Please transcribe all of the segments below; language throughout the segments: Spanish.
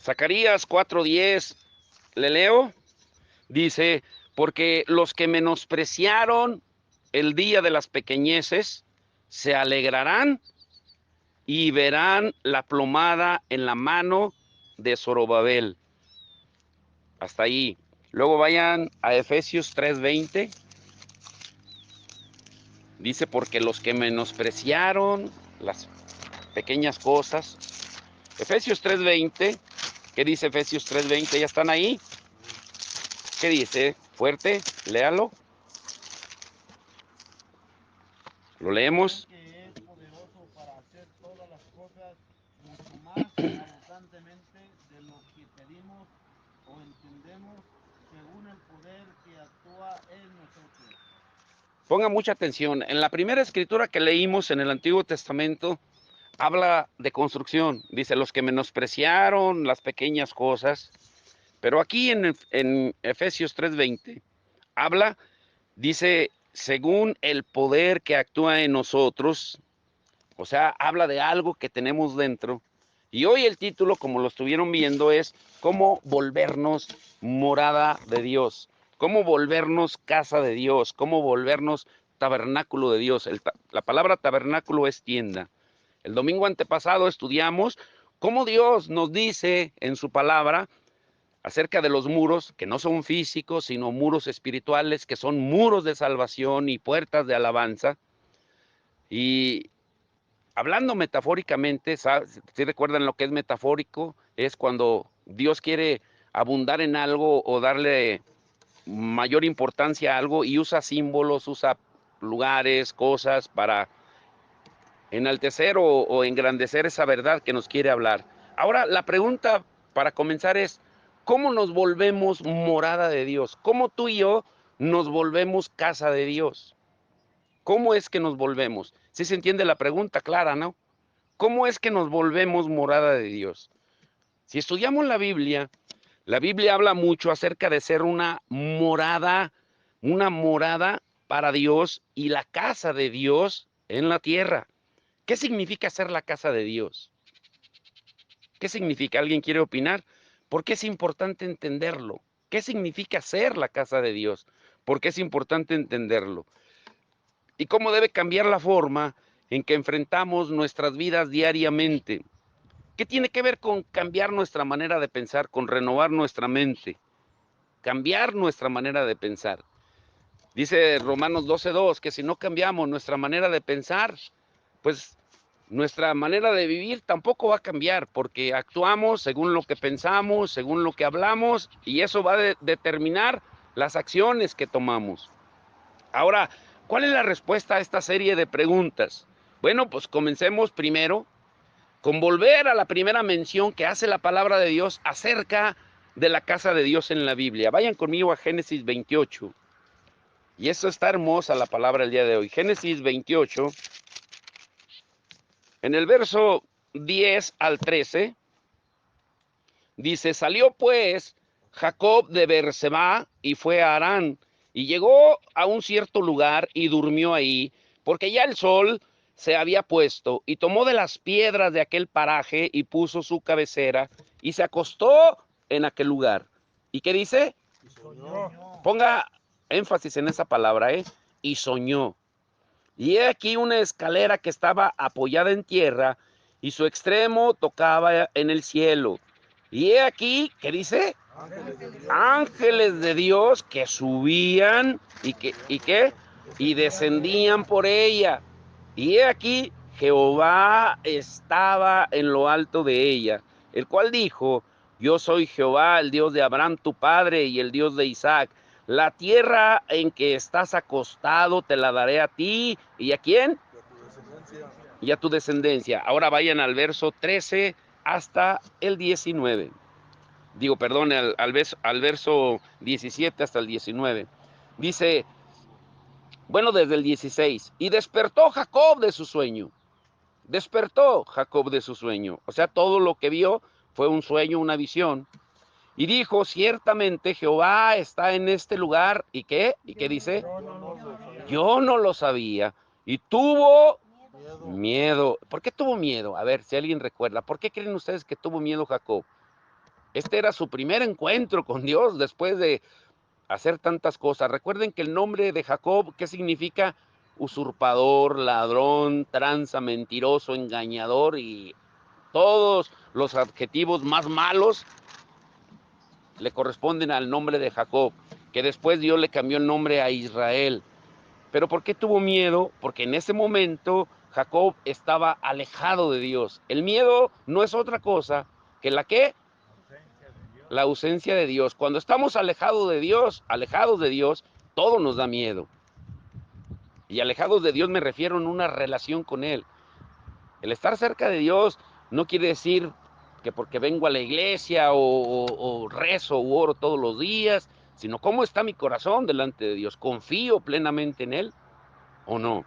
Zacarías 4:10, ¿le leo? Dice, porque los que menospreciaron el día de las pequeñeces se alegrarán y verán la plomada en la mano de Zorobabel. Hasta ahí. Luego vayan a Efesios 3:20. Dice, porque los que menospreciaron las pequeñas cosas. Efesios 3:20. ¿Qué dice Efesios 3:20? ¿Ya están ahí? ¿Qué dice? Fuerte, léalo. Lo leemos. Que es poderoso para hacer todas las cosas mucho más abundantemente de lo que pedimos o entendemos, según el poder que actúa en nosotros. Ponga mucha atención. En la primera escritura que leímos en el Antiguo Testamento, habla de construcción. Dice, los que menospreciaron las pequeñas cosas. Pero aquí en Efesios 3:20, habla, dice, según el poder que actúa en nosotros. O sea, habla de algo que tenemos dentro. Y hoy el título, como lo estuvieron viendo, es cómo volvernos morada de Dios, cómo volvernos casa de Dios, cómo volvernos tabernáculo de Dios. La palabra tabernáculo es tienda. El domingo antepasado estudiamos cómo Dios nos dice en su palabra acerca de los muros, que no son físicos, sino muros espirituales, que son muros de salvación y puertas de alabanza. Y hablando metafóricamente, si recuerdan lo que es metafórico, es cuando Dios quiere abundar en algo o darle mayor importancia a algo y usa símbolos, usa lugares, cosas para enaltecer o engrandecer esa verdad que nos quiere hablar. Ahora, la pregunta para comenzar es, ¿cómo nos volvemos morada de Dios? ¿Cómo tú y yo nos volvemos casa de Dios? ¿Cómo es que nos volvemos? ¿Sí se entiende la pregunta clara, no? ¿Cómo es que nos volvemos morada de Dios? Si estudiamos la Biblia habla mucho acerca de ser una morada para Dios y la casa de Dios en la tierra. ¿Qué significa ser la casa de Dios? ¿Qué significa? ¿Alguien quiere opinar? ¿Por qué es importante entenderlo? ¿Qué significa ser la casa de Dios? ¿Por qué es importante entenderlo? ¿Y cómo debe cambiar la forma en que enfrentamos nuestras vidas diariamente? ¿Qué tiene que ver con cambiar nuestra manera de pensar, con renovar nuestra mente? Cambiar nuestra manera de pensar. Dice Romanos 12:2 que si no cambiamos nuestra manera de pensar, pues nuestra manera de vivir tampoco va a cambiar, porque actuamos según lo que pensamos, según lo que hablamos, y eso va a determinar las acciones que tomamos. Ahora, ¿cuál es la respuesta a esta serie de preguntas? Bueno, pues comencemos primero con volver a la primera mención que hace la palabra de Dios acerca de la casa de Dios en la Biblia. Vayan conmigo a Génesis 28. Y eso está hermosa la palabra el día de hoy. Génesis 28, en el verso 10 al 13, dice, salió pues Jacob de Berseba y fue a Harán, y llegó a un cierto lugar y durmió ahí, porque ya el sol se había puesto, y tomó de las piedras de aquel paraje y puso su cabecera, y se acostó en aquel lugar. ¿Y qué dice? Y soñó. Ponga énfasis en esa palabra, ¿eh? Y soñó. Y he aquí una escalera que estaba apoyada en tierra, y su extremo tocaba en el cielo. Y he aquí, ¿qué dice? Ángeles de Dios. Ángeles de Dios que subían y descendían por ella. Y he aquí, Jehová estaba en lo alto de ella, el cual dijo, yo soy Jehová, el Dios de Abraham tu padre y el Dios de Isaac. La tierra en que estás acostado te la daré a ti. ¿Y a quién? Y a tu descendencia. Y a tu descendencia. Ahora vayan al verso 13 hasta el 19. Digo, perdón, al verso 17 hasta el 19. Dice, bueno, desde el 16. Y despertó Jacob de su sueño. Despertó Jacob de su sueño. O sea, todo lo que vio fue un sueño, una visión. Y dijo, ciertamente Jehová está en este lugar. ¿Y qué? ¿Y qué dice? Yo no lo sabía. Yo no lo sabía. Y tuvo Miedo. miedo. ¿Por qué tuvo miedo? A ver, si alguien recuerda. ¿Por qué creen ustedes que tuvo miedo Jacob? Este era su primer encuentro con Dios después de hacer tantas cosas. Recuerden que el nombre de Jacob, ¿qué significa? Usurpador, ladrón, tranza, mentiroso, engañador y todos los adjetivos más malos le corresponden al nombre de Jacob, que después Dios le cambió el nombre a Israel. ¿Pero por qué tuvo miedo? Porque en ese momento Jacob estaba alejado de Dios. El miedo no es otra cosa que la que la ausencia de Dios. Cuando estamos alejados de Dios, todo nos da miedo. Y alejados de Dios me refiero en una relación con Él. El estar cerca de Dios no quiere decir que porque vengo a la iglesia o rezo o oro todos los días, sino cómo está mi corazón delante de Dios. ¿Confío plenamente en Él o no?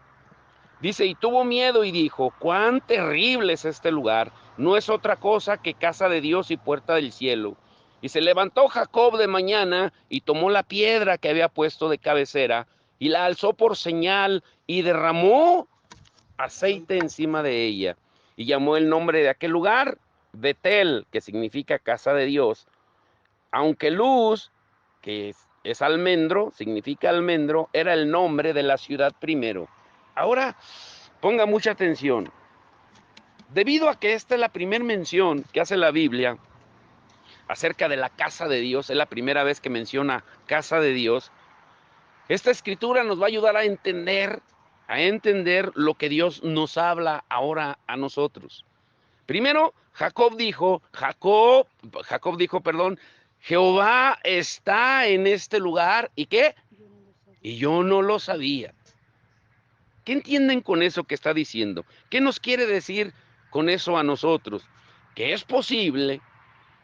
Dice, y tuvo miedo y dijo, cuán terrible es este lugar, no es otra cosa que casa de Dios y puerta del cielo. Y se levantó Jacob de mañana y tomó la piedra que había puesto de cabecera y la alzó por señal y derramó aceite encima de ella. Y llamó el nombre de aquel lugar Betel, que significa casa de Dios. Aunque Luz, que es almendro, significa almendro, era el nombre de la ciudad primero. Ahora, ponga mucha atención. Debido a que esta es la primera mención que hace la Biblia acerca de la casa de Dios, es la primera vez que menciona casa de Dios, esta escritura nos va a ayudar a entender lo que Dios nos habla ahora a nosotros. Primero, Jacob dijo, perdón, Jehová está en este lugar, ¿y qué? Y yo no lo sabía. ¿Qué entienden con eso que está diciendo? ¿Qué nos quiere decir con eso a nosotros? Que es posible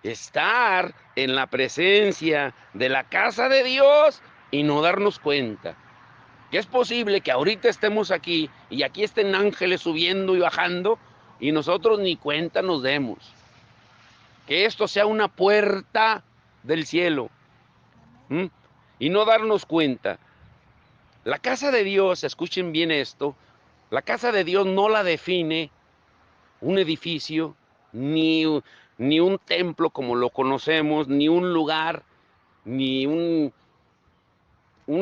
estar en la presencia de la casa de Dios y no darnos cuenta. Que es posible que ahorita estemos aquí y aquí estén ángeles subiendo y bajando y nosotros ni cuenta nos demos. Que esto sea una puerta del cielo. Y no darnos cuenta. La casa de Dios, escuchen bien esto, la casa de Dios no la define un edificio, ni, ni un templo como lo conocemos, ni un lugar, ni un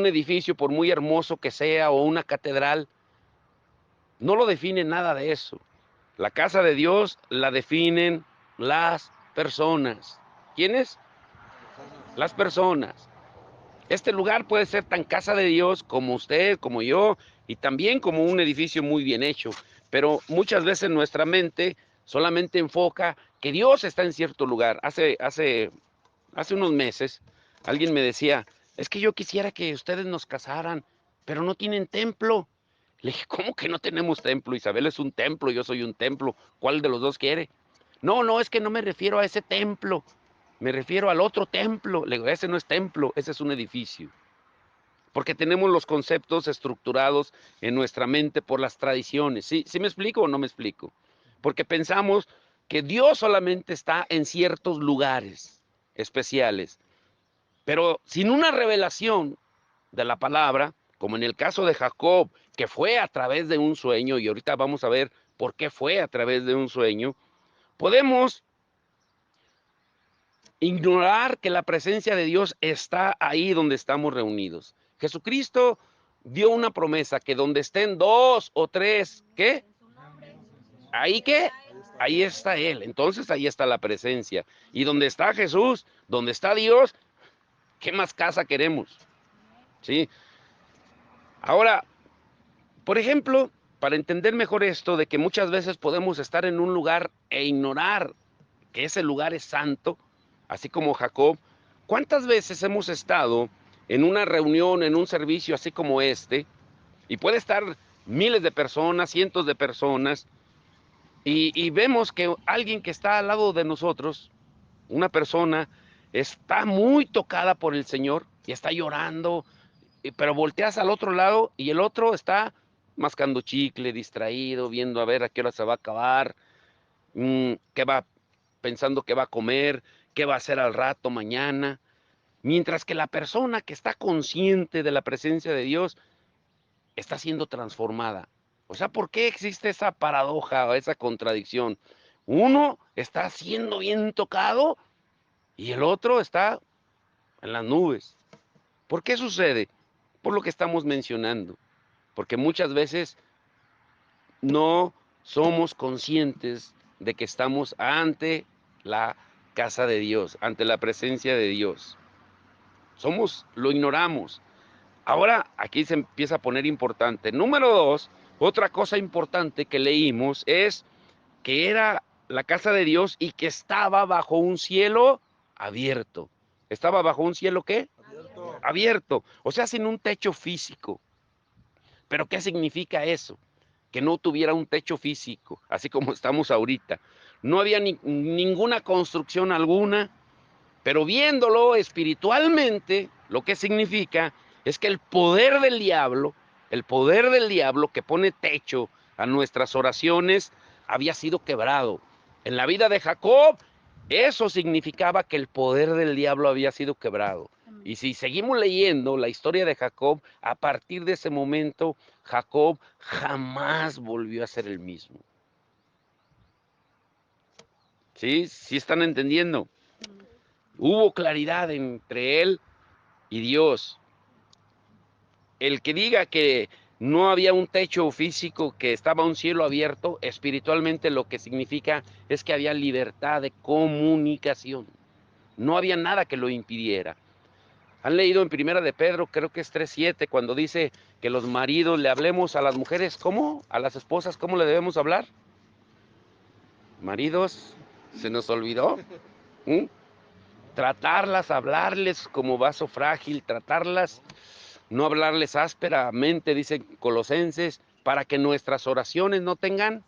edificio por muy hermoso que sea o una catedral. No lo define nada de eso. La casa de Dios la definen las personas. ¿Quiénes? Las personas. Este lugar puede ser tan casa de Dios como usted, como yo, y también como un edificio muy bien hecho. Pero muchas veces nuestra mente solamente enfoca que Dios está en cierto lugar. Hace unos meses alguien me decía, es que yo quisiera que ustedes nos casaran, pero no tienen templo. Le dije, ¿cómo que no tenemos templo? Isabel es un templo, yo soy un templo. ¿Cuál de los dos quiere? No, no, es que no me refiero a ese templo. Me refiero al otro templo. Le digo, ese no es templo, ese es un edificio. Porque tenemos los conceptos estructurados en nuestra mente por las tradiciones. ¿Sí me explico o no me explico? Porque pensamos que Dios solamente está en ciertos lugares especiales. Pero sin una revelación de la palabra, como en el caso de Jacob, que fue a través de un sueño, y ahorita vamos a ver por qué fue a través de un sueño, podemos ignorar que la presencia de Dios está ahí donde estamos reunidos. Jesucristo dio una promesa que donde estén dos o tres, ¿qué? ¿Ahí qué? Ahí está Él. Entonces ahí está la presencia. Y donde está Jesús, donde está Dios, ¿qué más casa queremos? ¿Sí? Ahora, por ejemplo, para entender mejor esto de que muchas veces podemos estar en un lugar e ignorar que ese lugar es santo, así como Jacob, ¿cuántas veces hemos estado en una reunión, en un servicio así como este, y puede estar miles de personas, cientos de personas, y vemos que alguien que está al lado de nosotros, una persona, está muy tocada por el Señor y está llorando, pero volteas al otro lado y el otro está mascando chicle, distraído, viendo a ver a qué hora se va a acabar, qué va pensando que va a comer, qué va a hacer al rato, mañana. Mientras que la persona que está consciente de la presencia de Dios está siendo transformada. O sea, ¿por qué existe esa paradoja o esa contradicción? Uno está siendo bien tocado y el otro está en las nubes. ¿Por qué sucede? Por lo que estamos mencionando. Porque muchas veces no somos conscientes de que estamos ante la casa de Dios, ante la presencia de Dios. Lo ignoramos. Ahora aquí se empieza a poner importante. Número 2, otra cosa importante que leímos es que era la casa de Dios y que estaba bajo un cielo abierto. ¿Estaba bajo un cielo qué? Abierto. Abierto. O sea, sin un techo físico. ¿Pero qué significa eso? Que no tuviera un techo físico, así como estamos ahorita. No había ninguna construcción alguna, pero viéndolo espiritualmente, lo que significa es que el poder del diablo que pone techo a nuestras oraciones, había sido quebrado. En la vida de Jacob, eso significaba que el poder del diablo había sido quebrado. Y si seguimos leyendo la historia de Jacob, a partir de ese momento, Jacob jamás volvió a ser el mismo. ¿Sí? ¿Sí están entendiendo? Hubo claridad entre él y Dios. El que diga que no había un techo físico, que estaba un cielo abierto, espiritualmente lo que significa es que había libertad de comunicación. No había nada que lo impidiera. Han leído en Primera de Pedro, creo que es 3:7, cuando dice que los maridos le hablemos a las mujeres, ¿cómo? A las esposas, ¿cómo le debemos hablar? Maridos, ¿se nos olvidó? ¿Mm? Tratarlas, hablarles como vaso frágil, tratarlas, no hablarles ásperamente, dice Colosenses, para que nuestras oraciones no tengan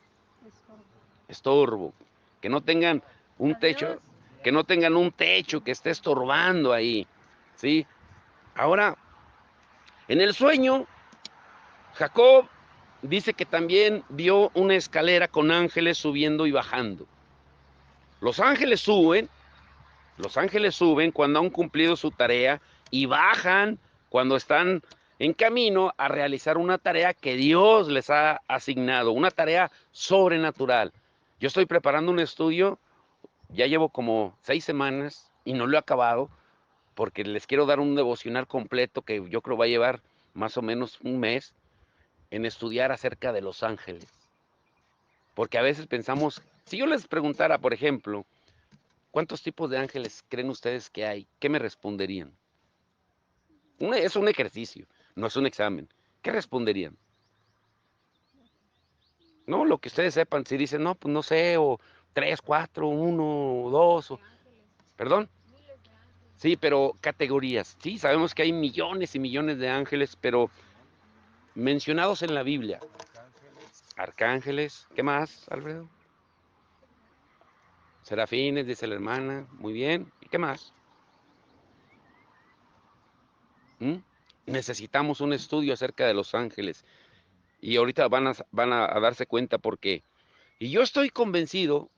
estorbo, que no tengan un techo, que no tengan un techo que esté estorbando ahí, ¿sí? Ahora, en el sueño, Jacob dice que también vio una escalera con ángeles subiendo y bajando. Los ángeles suben Los ángeles suben cuando han cumplido su tarea y bajan cuando están en camino a realizar una tarea que Dios les ha asignado, una tarea sobrenatural. Yo estoy preparando un estudio, ya llevo como 6 semanas y no lo he acabado porque les quiero dar un devocional completo que yo creo va a llevar más o menos un mes en estudiar acerca de los ángeles. Porque a veces pensamos, si yo les preguntara, por ejemplo, ¿cuántos tipos de ángeles creen ustedes que hay? ¿Qué me responderían? Es un ejercicio, no es un examen. ¿Qué responderían? No, lo que ustedes sepan, si dicen, no, pues no sé, o 3, 4, 1, 2, perdón. Sí, pero categorías. Sí, sabemos que hay millones y millones de ángeles, pero mencionados en la Biblia. Arcángeles, ¿qué más, Alfredo? Serafines, dice la hermana, muy bien. ¿Y qué más? ¿Mm? Necesitamos un estudio acerca de los ángeles. Y ahorita van a darse cuenta por qué. Y yo estoy convencido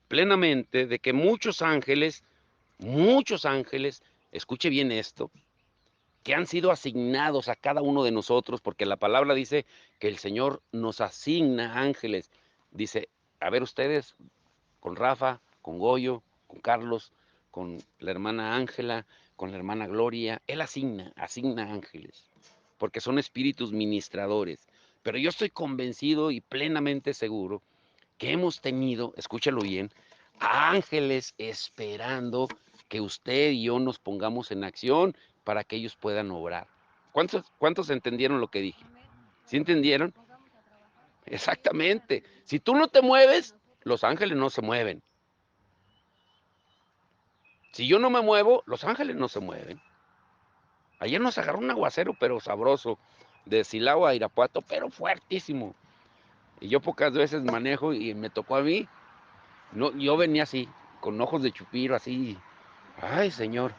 plenamente de que muchos ángeles, escuche bien esto, que han sido asignados a cada uno de nosotros, porque la palabra dice que el Señor nos asigna ángeles. Dice, a ver ustedes, con Rafa, con Goyo, con Carlos, con la hermana Ángela, con la hermana Gloria, Él asigna ángeles, porque son espíritus ministradores. Pero yo estoy convencido y plenamente seguro que hemos tenido, escúchalo bien, a ángeles esperando que usted y yo nos pongamos en acción para que ellos puedan obrar. ¿Cuántos entendieron lo que dije? ¿Sí entendieron? Exactamente. Si tú no te mueves, los ángeles no se mueven. Si yo no me muevo, los ángeles no se mueven. Ayer nos agarró un aguacero, pero sabroso, de Silao a Irapuato, pero fuertísimo. Y yo pocas veces manejo y me tocó a mí. No, yo venía así, con ojos de chupiro, así. Ay, Señor,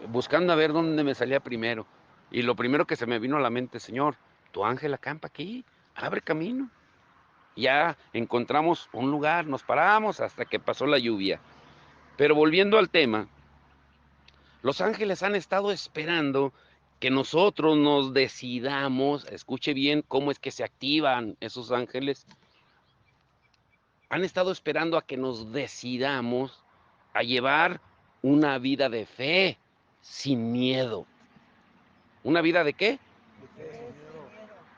buscando a ver dónde me salía primero. Y lo primero que se me vino a la mente, Señor, tu ángel acampa aquí, abre camino. Ya encontramos un lugar, nos paramos hasta que pasó la lluvia. Pero volviendo al tema, los ángeles han estado esperando que nosotros nos decidamos, escuche bien cómo es que se activan esos ángeles, han estado esperando a que nos decidamos a llevar una vida de fe sin miedo. ¿Una vida de qué?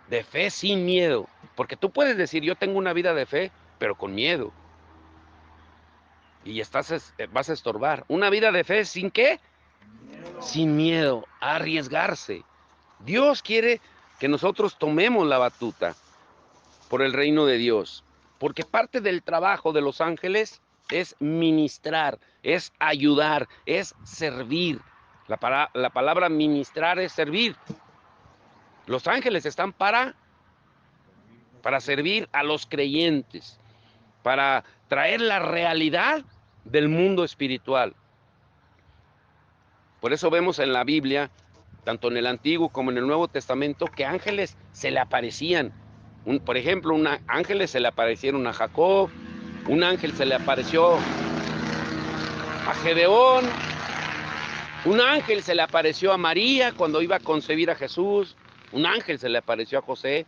De fe sin miedo. Porque tú puedes decir, yo tengo una vida de fe, pero con miedo. Y vas a estorbar. Una vida de fe sin qué? Sin miedo, a arriesgarse. Dios quiere que nosotros tomemos la batuta por el reino de Dios. Porque parte del trabajo de los ángeles es ministrar, es ayudar, es servir. La palabra ministrar es servir. Los ángeles están para servir a los creyentes, para traer la realidad del mundo espiritual. Por eso vemos en la Biblia, tanto en el Antiguo como en el Nuevo Testamento, que ángeles se le aparecían. Por ejemplo, ángeles se le aparecieron a Jacob, un ángel se le apareció a Gedeón, un ángel se le apareció a María cuando iba a concebir a Jesús, un ángel se le apareció a José,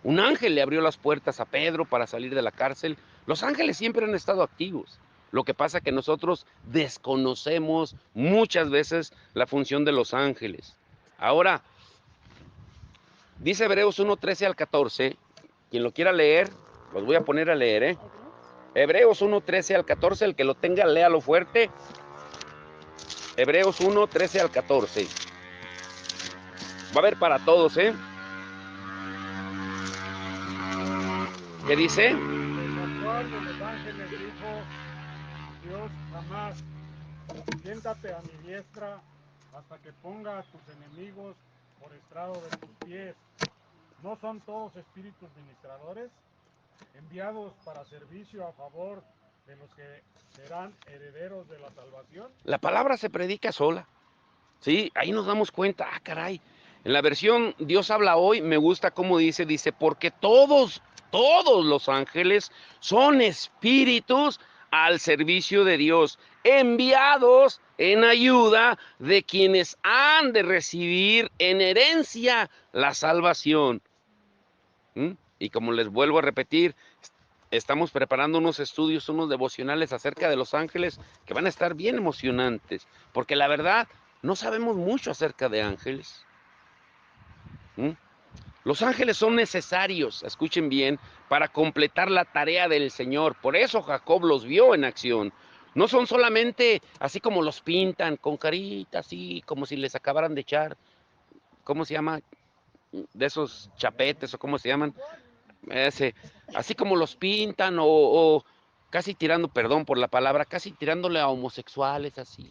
un ángel le abrió las puertas a Pedro para salir de la cárcel. Los ángeles siempre han estado activos. Lo que pasa es que nosotros desconocemos muchas veces la función de los ángeles. Ahora, dice Hebreos 1:13 al 14, quien lo quiera leer, los voy a poner a leer, ¿eh? Hebreos 1:13 al 14, el que lo tenga, léalo fuerte. Hebreos 1:13 al 14. Va a haber para todos, ¿eh? ¿Qué dice? El cual de los ángeles dijo Dios jamás, siéntate a mi diestra hasta que ponga a tus enemigos por estrado de tus pies. ¿No son todos espíritus ministradores, enviados para servicio a favor de los que serán herederos de la salvación? La palabra se predica sola. Sí, ahí nos damos cuenta, caray. En la versión Dios habla hoy, me gusta cómo dice, porque todos los ángeles son espíritus al servicio de Dios, enviados en ayuda de quienes han de recibir en herencia la salvación. Y como les vuelvo a repetir, estamos preparando unos estudios, unos devocionales acerca de los ángeles que van a estar bien emocionantes, porque la verdad no sabemos mucho acerca de ángeles. Los ángeles son necesarios, escuchen bien, para completar la tarea del Señor. Por eso Jacob los vio en acción. No son solamente así como los pintan, con caritas, así como si les acabaran de echar, ¿cómo se llama? De esos chapetes o cómo se llaman. Así como los pintan o casi tirando, perdón por la palabra, casi tirándole a homosexuales así.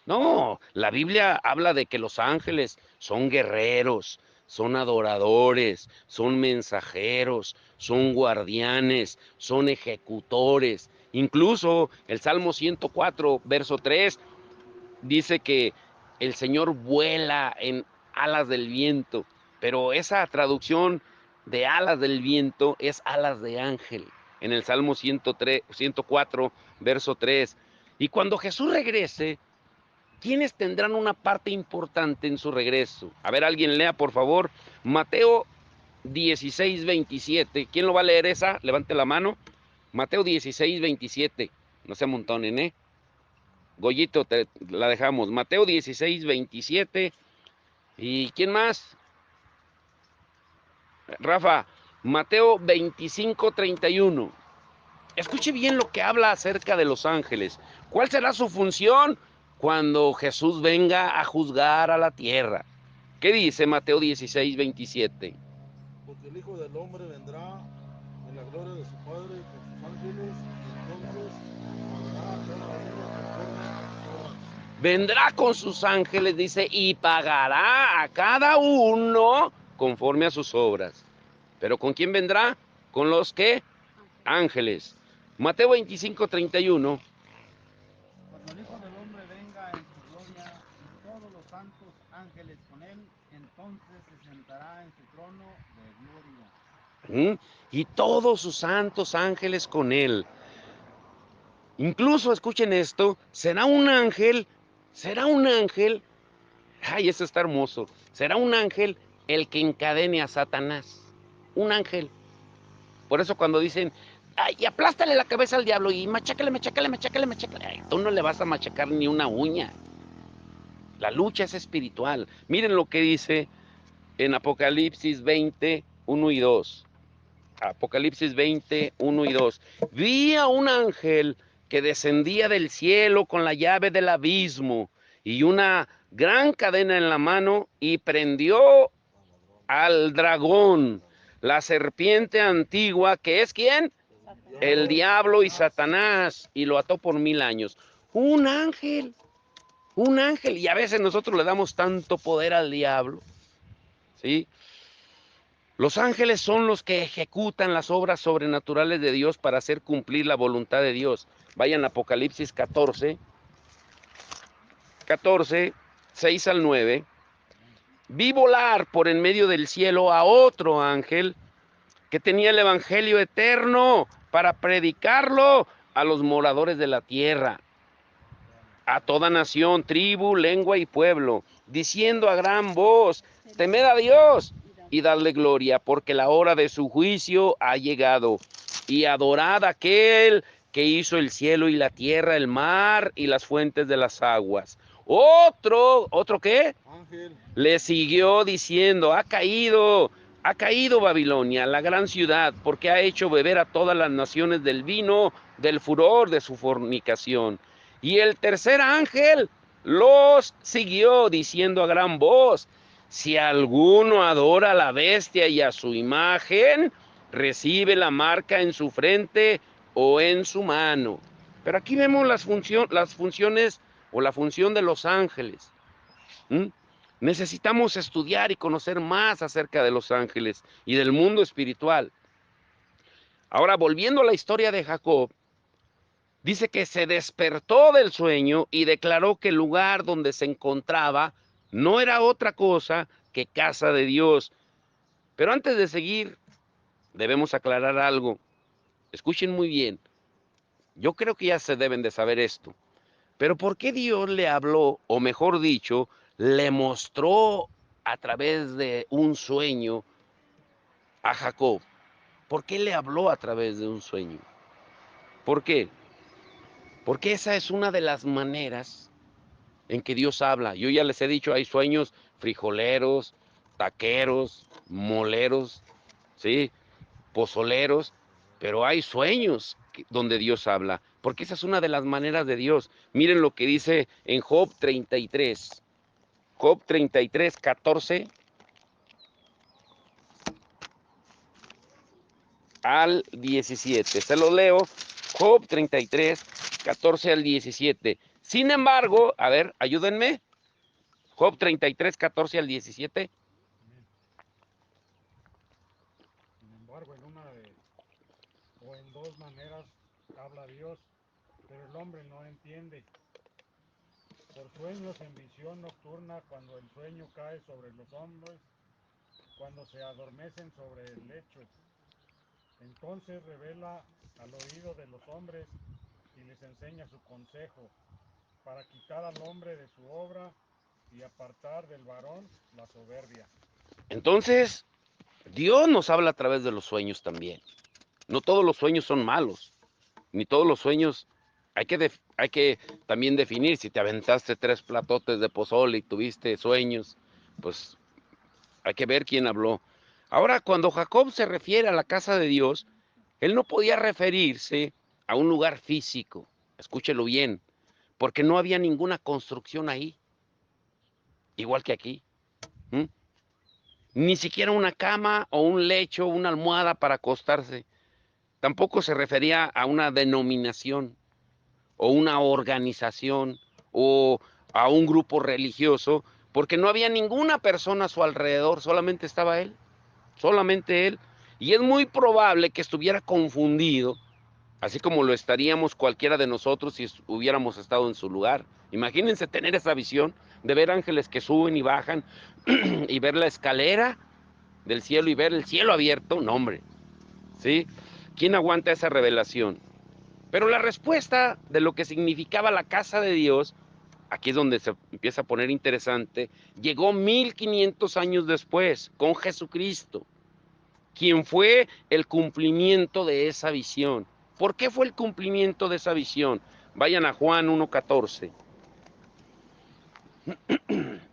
No, la Biblia habla de que los ángeles son guerreros, son adoradores, son mensajeros, son guardianes, son ejecutores. Incluso el Salmo 104, verso 3, dice que el Señor vuela en alas del viento, pero esa traducción de alas del viento es alas de ángel, en el Salmo 104, verso 3. Y cuando Jesús regrese, ¿quiénes tendrán una parte importante en su regreso? A ver, alguien lea, por favor, Mateo 16, 27. ¿Quién lo va a leer esa? Levante la mano. Mateo 16, 27. No se amontonen, ¿eh? Goyito, te la dejamos. Mateo 16, 27. ¿Y quién más? Rafa, Mateo 25, 31. Escuche bien lo que habla acerca de los ángeles. ¿Cuál será su función cuando Jesús venga a juzgar a la tierra? ¿Qué dice Mateo 16, 27? Porque el Hijo del Hombre vendrá en la gloria de su Padre y con sus ángeles, y entonces pagará a cada uno conforme a sus obras. Vendrá con sus ángeles, dice, y pagará a cada uno conforme a sus obras. ¿Pero con quién vendrá? Con los que ángeles. Mateo 25, 31. Cuando el Hijo del Hombre venga en su gloria y todos los santos ángeles con él, entonces se sentará en su trono de gloria. Y todos sus santos ángeles con él. Incluso, escuchen esto, será un ángel, ay, eso está hermoso, será un ángel el que encadene a Satanás. Un ángel. Por eso cuando dicen, Ay, y aplástale la cabeza al diablo y machácale, machácale, machácale, machácale. Ay, tú no le vas a machacar ni una uña. La lucha es espiritual. Miren lo que dice en Apocalipsis 20, 1 y 2. Apocalipsis 20, 1 y 2. Vi a un ángel que descendía del cielo con la llave del abismo y una gran cadena en la mano y prendió al dragón, la serpiente antigua, que es ¿quién? El diablo y Satanás, y lo ató por 1000 años. Un ángel, y a veces nosotros le damos tanto poder al diablo, ¿sí? Los ángeles son los que ejecutan las obras sobrenaturales de Dios para hacer cumplir la voluntad de Dios. Vayan a Apocalipsis 14, 6 al 9. Vi volar por en medio del cielo a otro ángel que tenía el evangelio eterno para predicarlo a los moradores de la tierra, a toda nación, tribu, lengua y pueblo, diciendo a gran voz: temed a Dios y dadle gloria, porque la hora de su juicio ha llegado, y adorad a aquel que hizo el cielo y la tierra, el mar y las fuentes de las aguas. ¿Otro qué? Ángel. Le siguió diciendo: ha caído Babilonia, la gran ciudad, porque ha hecho beber a todas las naciones del vino del furor de su fornicación. Y el tercer ángel los siguió diciendo a gran voz: si alguno adora a la bestia y a su imagen, recibe la marca en su frente o en su mano. Pero aquí vemos las funciones o la función de los ángeles. ¿Mm? Necesitamos estudiar y conocer más acerca de los ángeles y del mundo espiritual. Ahora, volviendo a la historia de Jacob, dice que se despertó del sueño y declaró que el lugar donde se encontraba no era otra cosa que casa de Dios. Pero antes de seguir, debemos aclarar algo. Escuchen muy bien. Yo creo que ya se deben de saber esto. Pero ¿por qué Dios le habló, o mejor dicho, le mostró a través de un sueño a Jacob? ¿Por qué le habló a través de un sueño? ¿Por qué? Porque esa es una de las maneras en que Dios habla. Yo ya les he dicho, hay sueños frijoleros, taqueros, moleros, ¿sí? Pozoleros, pero hay sueños donde Dios habla, porque esa es una de las maneras de Dios. Miren lo que dice en Job 33. Job 33, 14 al 17. Se lo leo. Job 33, 14 al 17. Sin embargo, a ver, ayúdenme. Job 33, 14 al 17. Sin embargo, o en dos maneras habla Dios, pero el hombre no entiende. Por sueños en visión nocturna, cuando el sueño cae sobre los hombres, cuando se adormecen sobre el lecho. Entonces revela al oído de los hombres y les enseña su consejo, para quitar al hombre de su obra y apartar del varón la soberbia. Entonces, Dios nos habla a través de los sueños también. No todos los sueños son malos, ni todos los sueños hay que también definir. Si te aventaste 3 platotes de pozole y tuviste sueños, pues hay que ver quién habló. Ahora, cuando Jacob se refiere a la casa de Dios, él no podía referirse a un lugar físico, escúchelo bien, porque no había ninguna construcción ahí, igual que aquí. ¿Mm? Ni siquiera una cama o un lecho, una almohada para acostarse. Tampoco se refería a una denominación o una organización o a un grupo religioso, porque no había ninguna persona a su alrededor, solamente él. Y es muy probable que estuviera confundido, así como lo estaríamos cualquiera de nosotros si hubiéramos estado en su lugar. Imagínense tener esa visión de ver ángeles que suben y bajan y ver la escalera del cielo y ver el cielo abierto. No, hombre, ¿sí? ¿Quién aguanta esa revelación? Pero la respuesta de lo que significaba la casa de Dios, aquí es donde se empieza a poner interesante, llegó 1500 años después, con Jesucristo. quien fue el cumplimiento de esa visión. ¿Por qué fue el cumplimiento de esa visión? Vayan a Juan 1:14.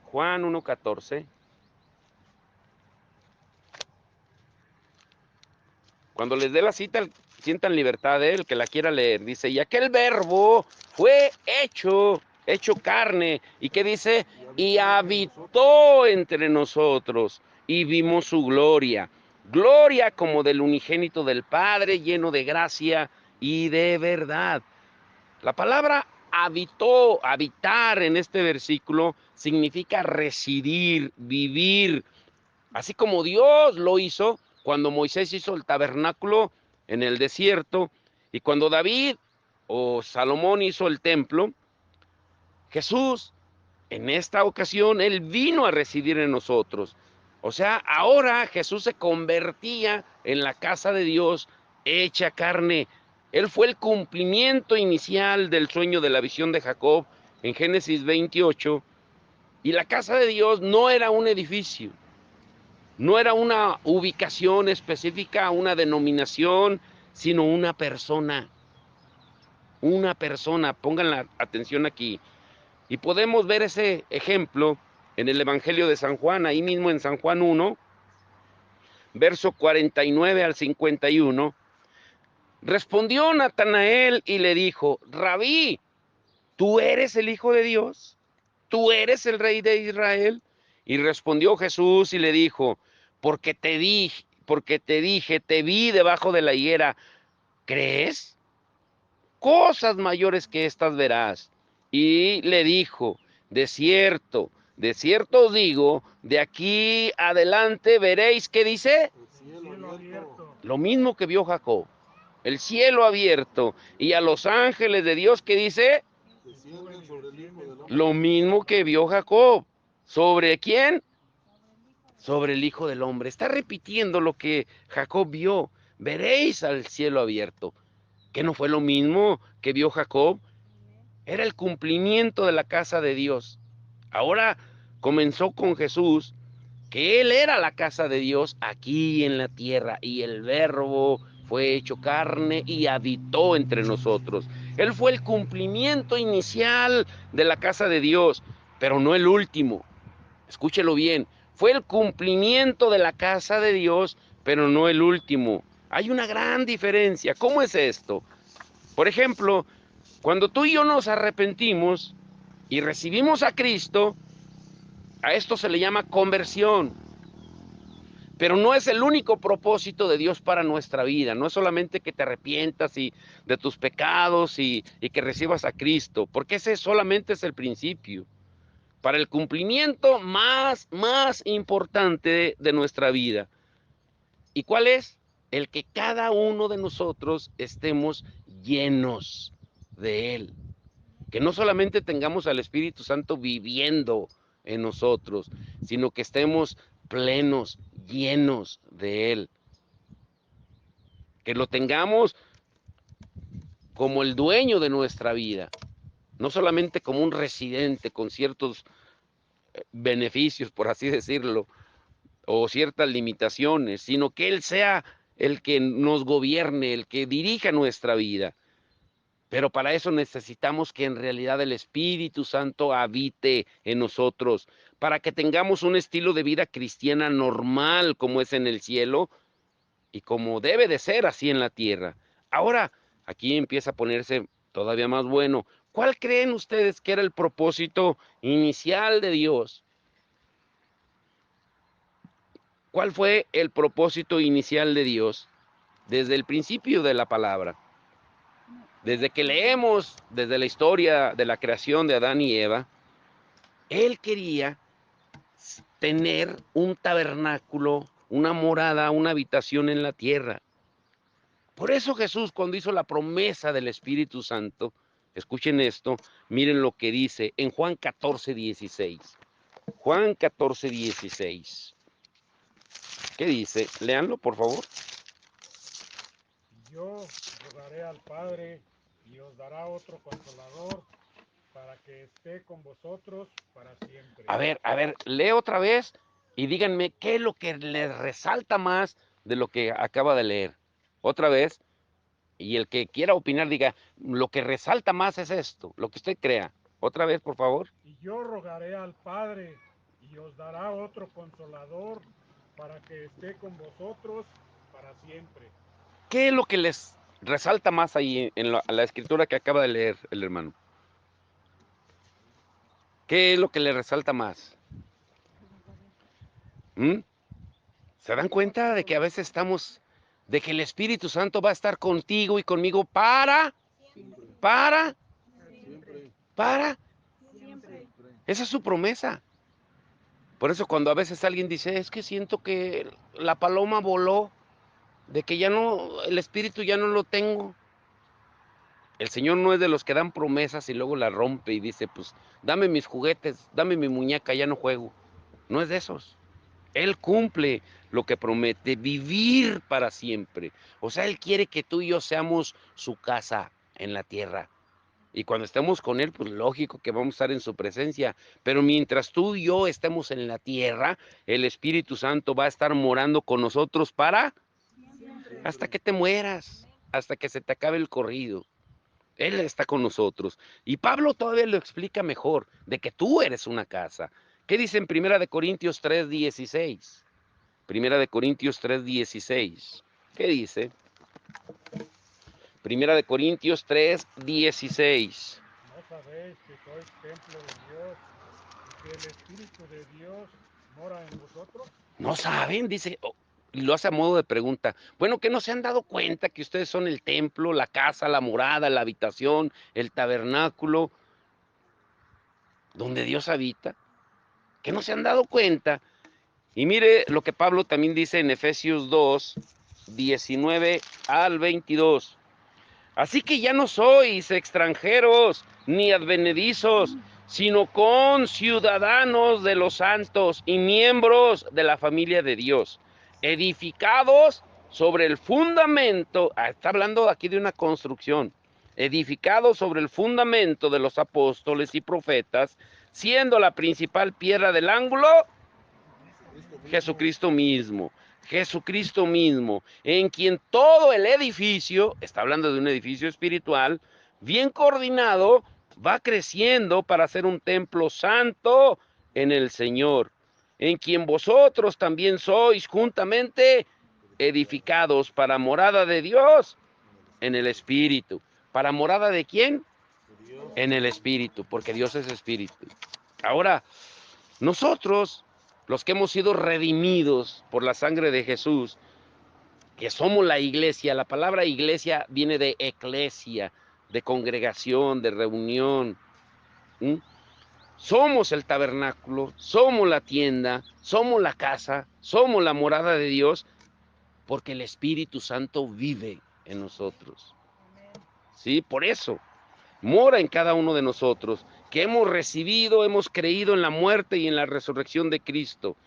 Juan 1:14. Cuando les dé la cita, sientan libertad de él, que la quiera leer. Dice, y aquel verbo fue hecho carne. ¿Y qué dice? Y habitó entre nosotros y vimos su gloria. Gloria como del unigénito del Padre, lleno de gracia y de verdad. La palabra habitó, habitar en este versículo significa residir, vivir, así como Dios lo hizo cuando Moisés hizo el tabernáculo en el desierto y cuando David o Salomón hizo el templo. Jesús, en esta ocasión, Él vino a residir en nosotros. O sea, ahora Jesús se convertía en la casa de Dios hecha carne. Él fue el cumplimiento inicial del sueño de la visión de Jacob en Génesis 28. Y la casa de Dios no era un edificio, no era una ubicación específica, una denominación, sino una persona. Una persona, pongan la atención aquí. Y podemos ver ese ejemplo en el Evangelio de San Juan, ahí mismo en San Juan 1, verso 49 al 51. Respondió Natanael y le dijo, Rabí, ¿tú eres el Hijo de Dios? ¿Tú eres el Rey de Israel? Y respondió Jesús y le dijo, porque te dije, te vi debajo de la higuera, ¿crees? Cosas mayores que estas verás. Y le dijo, de cierto os digo, de aquí adelante veréis, ¿qué dice? El cielo abierto. Lo mismo que vio Jacob, el cielo abierto, y a los ángeles de Dios, ¿qué dice? Descienden sobre el Hijo del Hombre. Lo mismo que vio Jacob. ¿Sobre quién? Sobre el Hijo del Hombre. Está repitiendo lo que Jacob vio. Veréis al cielo abierto. ¿Qué no fue lo mismo que vio Jacob? Era el cumplimiento de la casa de Dios. Ahora comenzó con Jesús, que Él era la casa de Dios aquí en la tierra, y el Verbo fue hecho carne y habitó entre nosotros. Él fue el cumplimiento inicial de la casa de Dios, pero no el último. Escúchelo bien, fue el cumplimiento de la casa de Dios, pero no el último. Hay una gran diferencia. ¿Cómo es esto? Por ejemplo, cuando tú y yo nos arrepentimos y recibimos a Cristo, a esto se le llama conversión. Pero no es el único propósito de Dios para nuestra vida. No es solamente que te arrepientas de tus pecados y que recibas a Cristo, porque ese solamente es el principio. Para el cumplimiento más importante de nuestra vida. ¿Y cuál es? El que cada uno de nosotros estemos llenos de Él. Que no solamente tengamos al Espíritu Santo viviendo en nosotros, sino que estemos plenos, llenos de Él. Que lo tengamos como el dueño de nuestra vida, no solamente como un residente con ciertos beneficios, por así decirlo, o ciertas limitaciones, sino que Él sea el que nos gobierne, el que dirija nuestra vida. Pero para eso necesitamos que en realidad el Espíritu Santo habite en nosotros, para que tengamos un estilo de vida cristiana normal como es en el cielo y como debe de ser así en la tierra. Ahora, aquí empieza a ponerse todavía más bueno. ¿Cuál creen ustedes que era el propósito inicial de Dios? ¿Cuál fue el propósito inicial de Dios desde el principio de la palabra? Desde que leemos, desde la historia de la creación de Adán y Eva, Él quería tener un tabernáculo, una morada, una habitación en la tierra. Por eso Jesús, cuando hizo la promesa del Espíritu Santo, escuchen esto, miren lo que dice en Juan 14:16. Juan 14:16. ¿Qué dice? Léanlo, por favor. Yo rogaré al Padre y os dará otro consolador para que esté con vosotros para siempre. A ver, lee otra vez y díganme qué es lo que les resalta más de lo que acaba de leer? Otra vez, y el que quiera opinar diga, lo que resalta más es esto, lo que usted crea. Otra vez, por favor. Y yo rogaré al Padre, y os dará otro consolador, para que esté con vosotros para siempre. ¿Qué es lo que les resalta más ahí en la escritura que acaba de leer el hermano? ¿Qué es lo que le resalta más? ¿Mm? ¿Se dan cuenta de que a veces estamos, de que el Espíritu Santo va a estar contigo y conmigo para, para, para? Esa es su promesa. Por eso cuando a veces alguien dice, es que siento que la paloma voló, de que ya no, el Espíritu ya no lo tengo. El Señor no es de los que dan promesas y luego la rompe y dice, pues dame mis juguetes, dame mi muñeca, ya no juego. No es de esos. Él cumple lo que promete, vivir para siempre. O sea, Él quiere que tú y yo seamos su casa en la tierra. Y cuando estemos con Él, pues lógico que vamos a estar en su presencia. Pero mientras tú y yo estemos en la tierra, el Espíritu Santo va a estar morando con nosotros para hasta que te mueras, hasta que se te acabe el corrido. Él está con nosotros. Y Pablo todavía lo explica mejor, de que tú eres una casa. ¿Qué dice en 1 Corintios 3:16? 1 Corintios 3:16. ¿Qué dice? 1 Corintios 3:16. ¿No sabéis que sois templo de Dios y que el Espíritu de Dios mora en vosotros? ¿No saben? Dice, y lo hace a modo de pregunta. Bueno, que no se han dado cuenta que ustedes son el templo, la casa, la morada, la habitación, el tabernáculo, donde Dios habita. Que no se han dado cuenta. Y mire lo que Pablo también dice en Efesios 2:19 al 22. Así que ya no sois extranjeros ni advenedizos, sino conciudadanos de los santos y miembros de la familia de Dios, edificados sobre el fundamento, está hablando aquí de una construcción, edificados sobre el fundamento de los apóstoles y profetas, siendo la principal piedra del ángulo Jesucristo mismo. Jesucristo mismo, en quien todo el edificio, está hablando de un edificio espiritual, bien coordinado, va creciendo para ser un templo santo en el Señor, en quien vosotros también sois juntamente edificados para morada de Dios en el Espíritu. ¿Para morada de quién? En el Espíritu, porque Dios es Espíritu. Ahora, nosotros, los que hemos sido redimidos por la sangre de Jesús, que somos la iglesia, la palabra iglesia viene de eclesia, de congregación, de reunión. ¿Mm? Somos el tabernáculo, somos la tienda, somos la casa, somos la morada de Dios, porque el Espíritu Santo vive en nosotros. ¿Sí? Por eso mora en cada uno de nosotros, que hemos recibido, hemos creído en la muerte y en la resurrección de Cristo.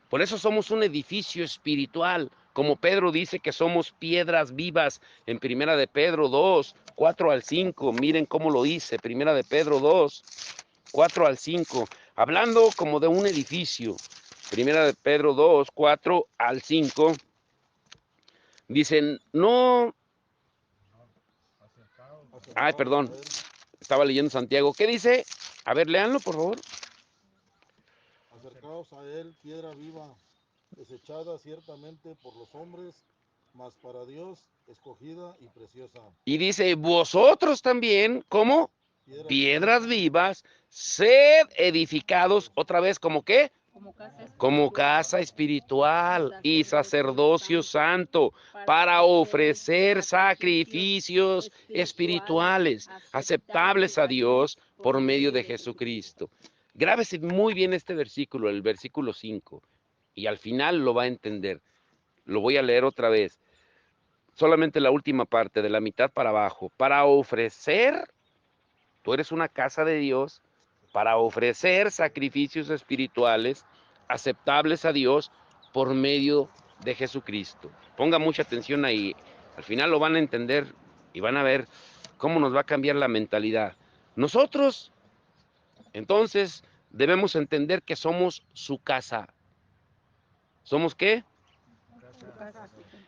Por eso somos un edificio espiritual, como Pedro dice que somos piedras vivas en 1 de Pedro 2:4 al 5. Miren cómo lo dice, 1 de Pedro 2:4 al 5, hablando como de un edificio. 1 de Pedro 2:4 al 5, dicen, no, ay, perdón, estaba leyendo Santiago. ¿Qué dice? A ver, léanlo, por favor. Acercaos a él, piedra viva, desechada ciertamente por los hombres, mas para Dios escogida y preciosa. Y dice, vosotros también, ¿cómo? Piedra Piedras vivas, sed edificados, otra vez, ¿como qué? Como casa espiritual y sacerdocio santo, para ofrecer sacrificios espirituales, aceptables a Dios por medio de Jesucristo. Grábese muy bien este versículo, el versículo 5, y al final lo va a entender. Lo voy a leer otra vez. Solamente la última parte, de la mitad para abajo. Para ofrecer, tú eres una casa de Dios, para ofrecer sacrificios espirituales aceptables a Dios por medio de Jesucristo. Ponga mucha atención ahí. Al final lo van a entender y van a ver cómo nos va a cambiar la mentalidad. Nosotros, entonces, debemos entender que somos su casa. ¿Somos qué?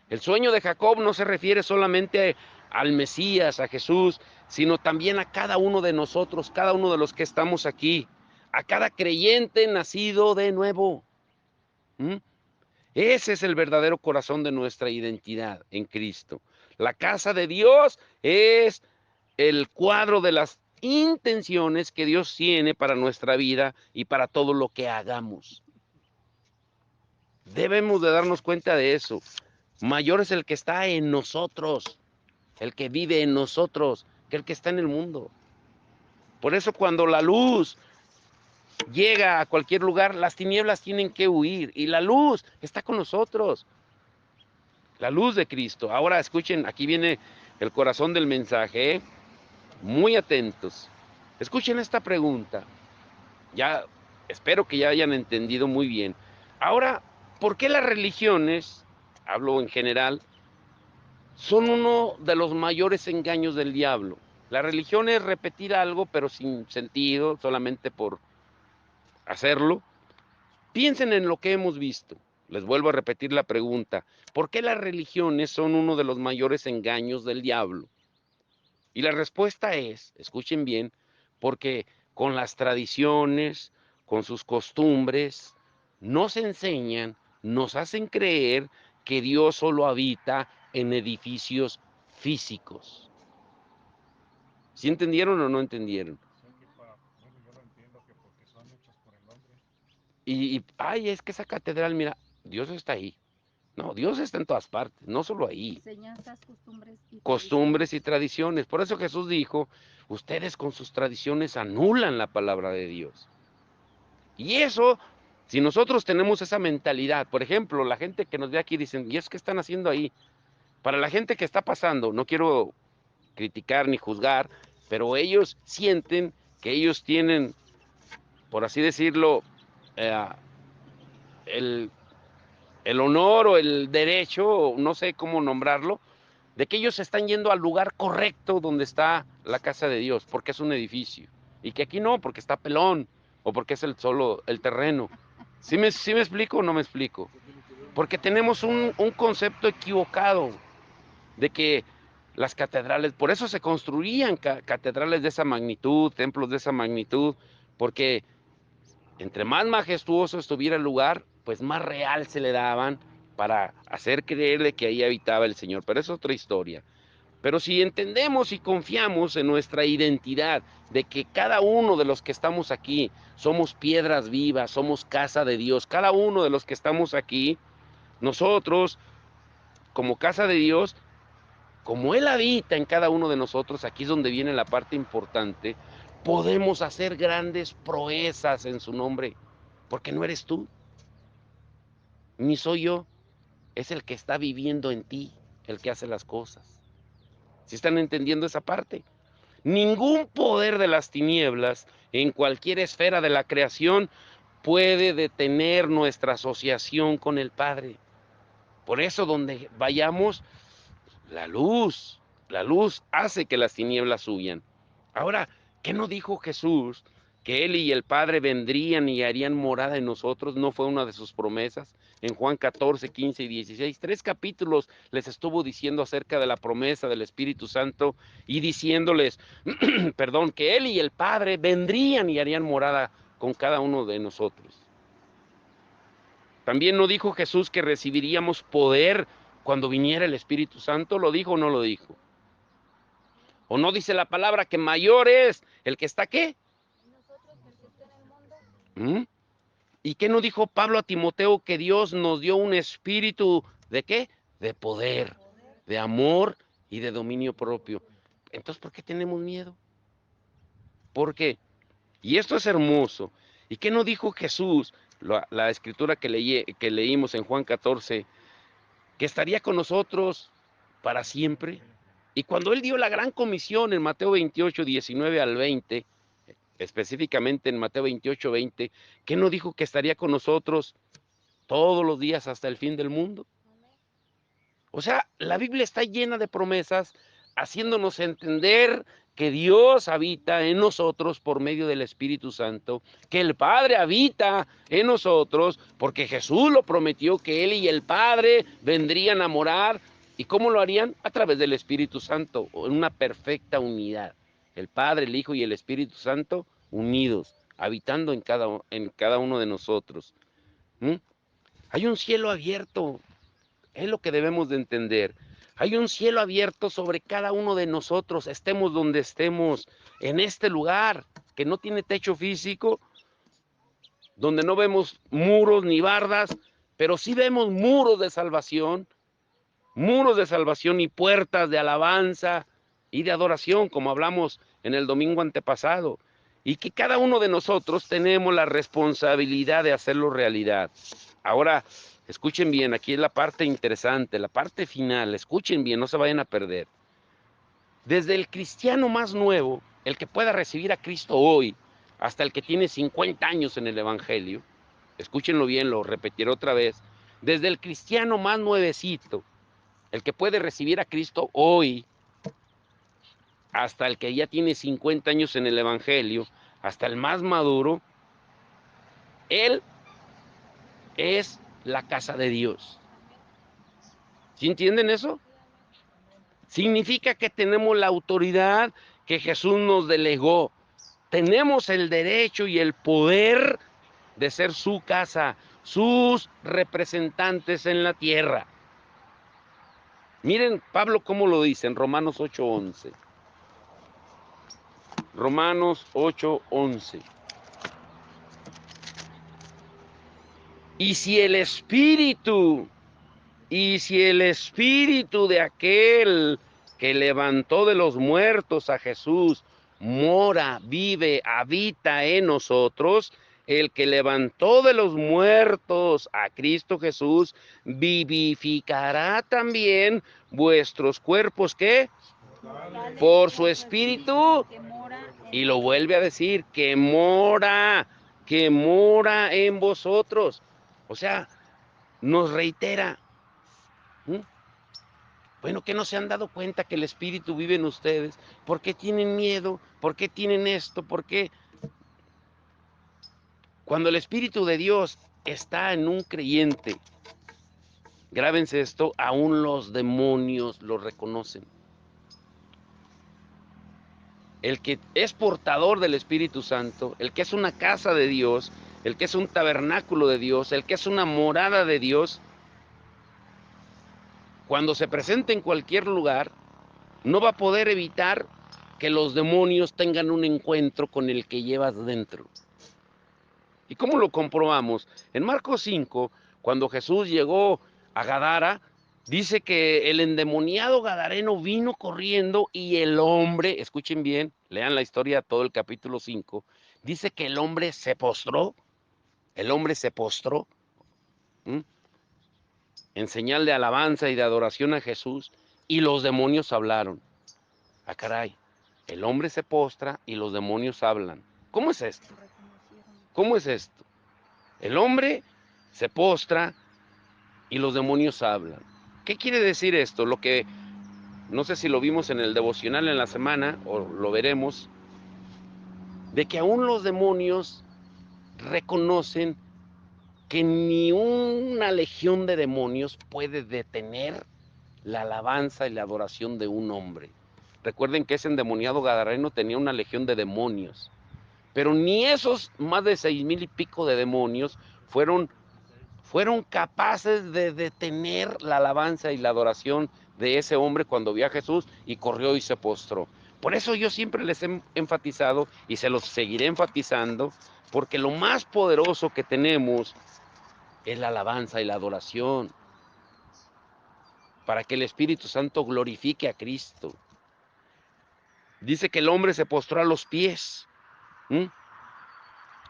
El sueño de Jacob no se refiere solamente al Mesías, a Jesús, sino también a cada uno de nosotros, cada uno de los que estamos aquí, a cada creyente nacido de nuevo. ¿Mm? Ese es el verdadero corazón de nuestra identidad en Cristo. La casa de Dios es el cuadro de las intenciones que Dios tiene para nuestra vida y para todo lo que hagamos. Debemos de darnos cuenta de eso. Mayor es el que está en nosotros, el que vive en nosotros, que el que está en el mundo. Por eso cuando la luz llega a cualquier lugar, las tinieblas tienen que huir y la luz está con nosotros. La luz de Cristo. Ahora escuchen, aquí viene el corazón del mensaje, ¿eh? Muy atentos. Escuchen esta pregunta. Ya espero que ya hayan entendido muy bien. Ahora, ¿por qué las religiones, hablo en general, son uno de los mayores engaños del diablo? La religión es repetir algo, pero sin sentido, solamente por hacerlo. Piensen en lo que hemos visto. Les vuelvo a repetir la pregunta. ¿Por qué las religiones son uno de los mayores engaños del diablo? Y la respuesta es, escuchen bien, porque con las tradiciones, con sus costumbres, nos enseñan, nos hacen creer que Dios solo habita en edificios físicos. ¿Sí entendieron o no entendieron? Bueno, yo lo entiendo que porque son hechos por el hombre. Ay, es que esa catedral, mira, Dios está ahí. No, Dios está en todas partes, no solo ahí. Enseñanzas, costumbres y Costumbres y tradiciones. Por eso Jesús dijo, ustedes con sus tradiciones anulan la palabra de Dios. Y eso, si nosotros tenemos esa mentalidad, por ejemplo, la gente que nos ve aquí dicen, ¿y es que están haciendo ahí? Para la gente que está pasando, no quiero criticar ni juzgar, pero ellos sienten que ellos tienen, por así decirlo, eh, el, el honor o el derecho, no sé cómo nombrarlo, de que ellos están yendo al lugar correcto donde está la casa de Dios, porque es un edificio, y que aquí no, porque está pelón, o porque es solo el terreno. ¿Sí me explico o no me explico? Porque tenemos un concepto equivocado de que las catedrales, por eso se construían catedrales de esa magnitud, templos de esa magnitud, porque entre más majestuoso estuviera el lugar, pues más real se le daban para hacer creerle que ahí habitaba el Señor. Pero es otra historia. Pero si entendemos y confiamos en nuestra identidad, de que cada uno de los que estamos aquí somos piedras vivas, somos casa de Dios, cada uno de los que estamos aquí, nosotros, como casa de Dios, como Él habita en cada uno de nosotros, aquí es donde viene la parte importante, podemos hacer grandes proezas en su nombre, porque no eres tú, ni soy yo, es el que está viviendo en ti, el que hace las cosas. ¿Sí están entendiendo esa parte? Ningún poder de las tinieblas en cualquier esfera de la creación puede detener nuestra asociación con el Padre. Por eso donde vayamos, la luz hace que las tinieblas huyan. Ahora, ¿qué no dijo Jesús? Que Él y el Padre vendrían y harían morada en nosotros. ¿No fue una de sus promesas? En Juan 14, 15 y 16, 3 capítulos les estuvo diciendo acerca de la promesa del Espíritu Santo y diciéndoles, perdón, que Él y el Padre vendrían y harían morada con cada uno de nosotros. También no dijo Jesús que recibiríamos poder cuando viniera el Espíritu Santo. ¿Lo dijo o no lo dijo? ¿O no dice la palabra que mayor es el que está qué? ¿Mm? ¿Y qué no dijo Pablo a Timoteo que Dios nos dio un espíritu de qué? De poder, de amor y de dominio propio. Entonces, ¿por qué tenemos miedo? ¿Por qué? Y esto es hermoso. ¿Y qué no dijo Jesús? La escritura que leímos en Juan 14, que estaría con nosotros para siempre. Y cuando Él dio la gran comisión en Mateo 28, 19 al 20, específicamente en Mateo 28, 20, ¿qué no dijo que estaría con nosotros todos los días hasta el fin del mundo? O sea, la Biblia está llena de promesas, haciéndonos entender que Dios habita en nosotros por medio del Espíritu Santo, que el Padre habita en nosotros, porque Jesús lo prometió que Él y el Padre vendrían a morar. ¿Y cómo lo harían? A través del Espíritu Santo, en una perfecta unidad. El Padre, el Hijo y el Espíritu Santo unidos, habitando en cada uno de nosotros. Hay un cielo abierto, es lo que debemos de entender. Hay un cielo abierto sobre cada uno de nosotros, estemos donde estemos, en este lugar que no tiene techo físico, donde no vemos muros ni bardas, pero sí vemos muros de salvación y puertas de alabanza y de adoración, como hablamos en el domingo antepasado, y que cada uno de nosotros tenemos la responsabilidad de hacerlo realidad. Ahora, escuchen bien, aquí es la parte interesante, la parte final, escuchen bien, no se vayan a perder. Desde el cristiano más nuevo, el que pueda recibir a Cristo hoy, hasta el que tiene 50 años en el Evangelio, escúchenlo bien, lo repetiré otra vez, desde el cristiano más nuevecito, el que puede recibir a Cristo hoy, hasta el que ya tiene 50 años en el Evangelio, hasta el más maduro, él es la casa de Dios. ¿Sí entienden eso? Significa que tenemos la autoridad que Jesús nos delegó. Tenemos el derecho y el poder de ser su casa, sus representantes en la tierra. Miren Pablo cómo lo dice en Romanos 8:11. Romanos 8:11. Y si el espíritu de aquel que levantó de los muertos a Jesús mora, vive, habita en nosotros, el que levantó de los muertos a Cristo Jesús vivificará también vuestros cuerpos, ¿qué? Por su espíritu, y lo vuelve a decir, que mora en vosotros. O sea, nos reitera, bueno, que no se han dado cuenta que el Espíritu vive en ustedes. ¿Por qué tienen miedo? ¿Por qué tienen esto? ¿Por qué? Cuando el Espíritu de Dios está en un creyente, grábense esto, aún los demonios lo reconocen. El que es portador del Espíritu Santo, el que es una casa de Dios, el que es un tabernáculo de Dios, el que es una morada de Dios, cuando se presente en cualquier lugar, no va a poder evitar que los demonios tengan un encuentro con el que llevas dentro. ¿Y cómo lo comprobamos? En Marcos 5, cuando Jesús llegó a Gadara, dice que el endemoniado gadareno vino corriendo y el hombre, escuchen bien, lean la historia, todo el capítulo 5, dice que el hombre se postró, en señal de alabanza y de adoración a Jesús, y los demonios hablaron. Ah, caray, el hombre se postra y los demonios hablan. ¿Cómo es esto? ¿Cómo es esto? El hombre se postra y los demonios hablan. ¿Qué quiere decir esto? Lo que, no sé si lo vimos en el devocional en la semana, o lo veremos, de que aún los demonios reconocen que ni una legión de demonios puede detener la alabanza y la adoración de un hombre. Recuerden que ese endemoniado gadareno tenía una legión de demonios, pero ni esos más de 6,000 y pico de demonios fueron capaces de detener la alabanza y la adoración de ese hombre cuando vio a Jesús y corrió y se postró. Por eso yo siempre les he enfatizado y se los seguiré enfatizando, porque lo más poderoso que tenemos es la alabanza y la adoración, para que el Espíritu Santo glorifique a Cristo. Dice que el hombre se postró a los pies,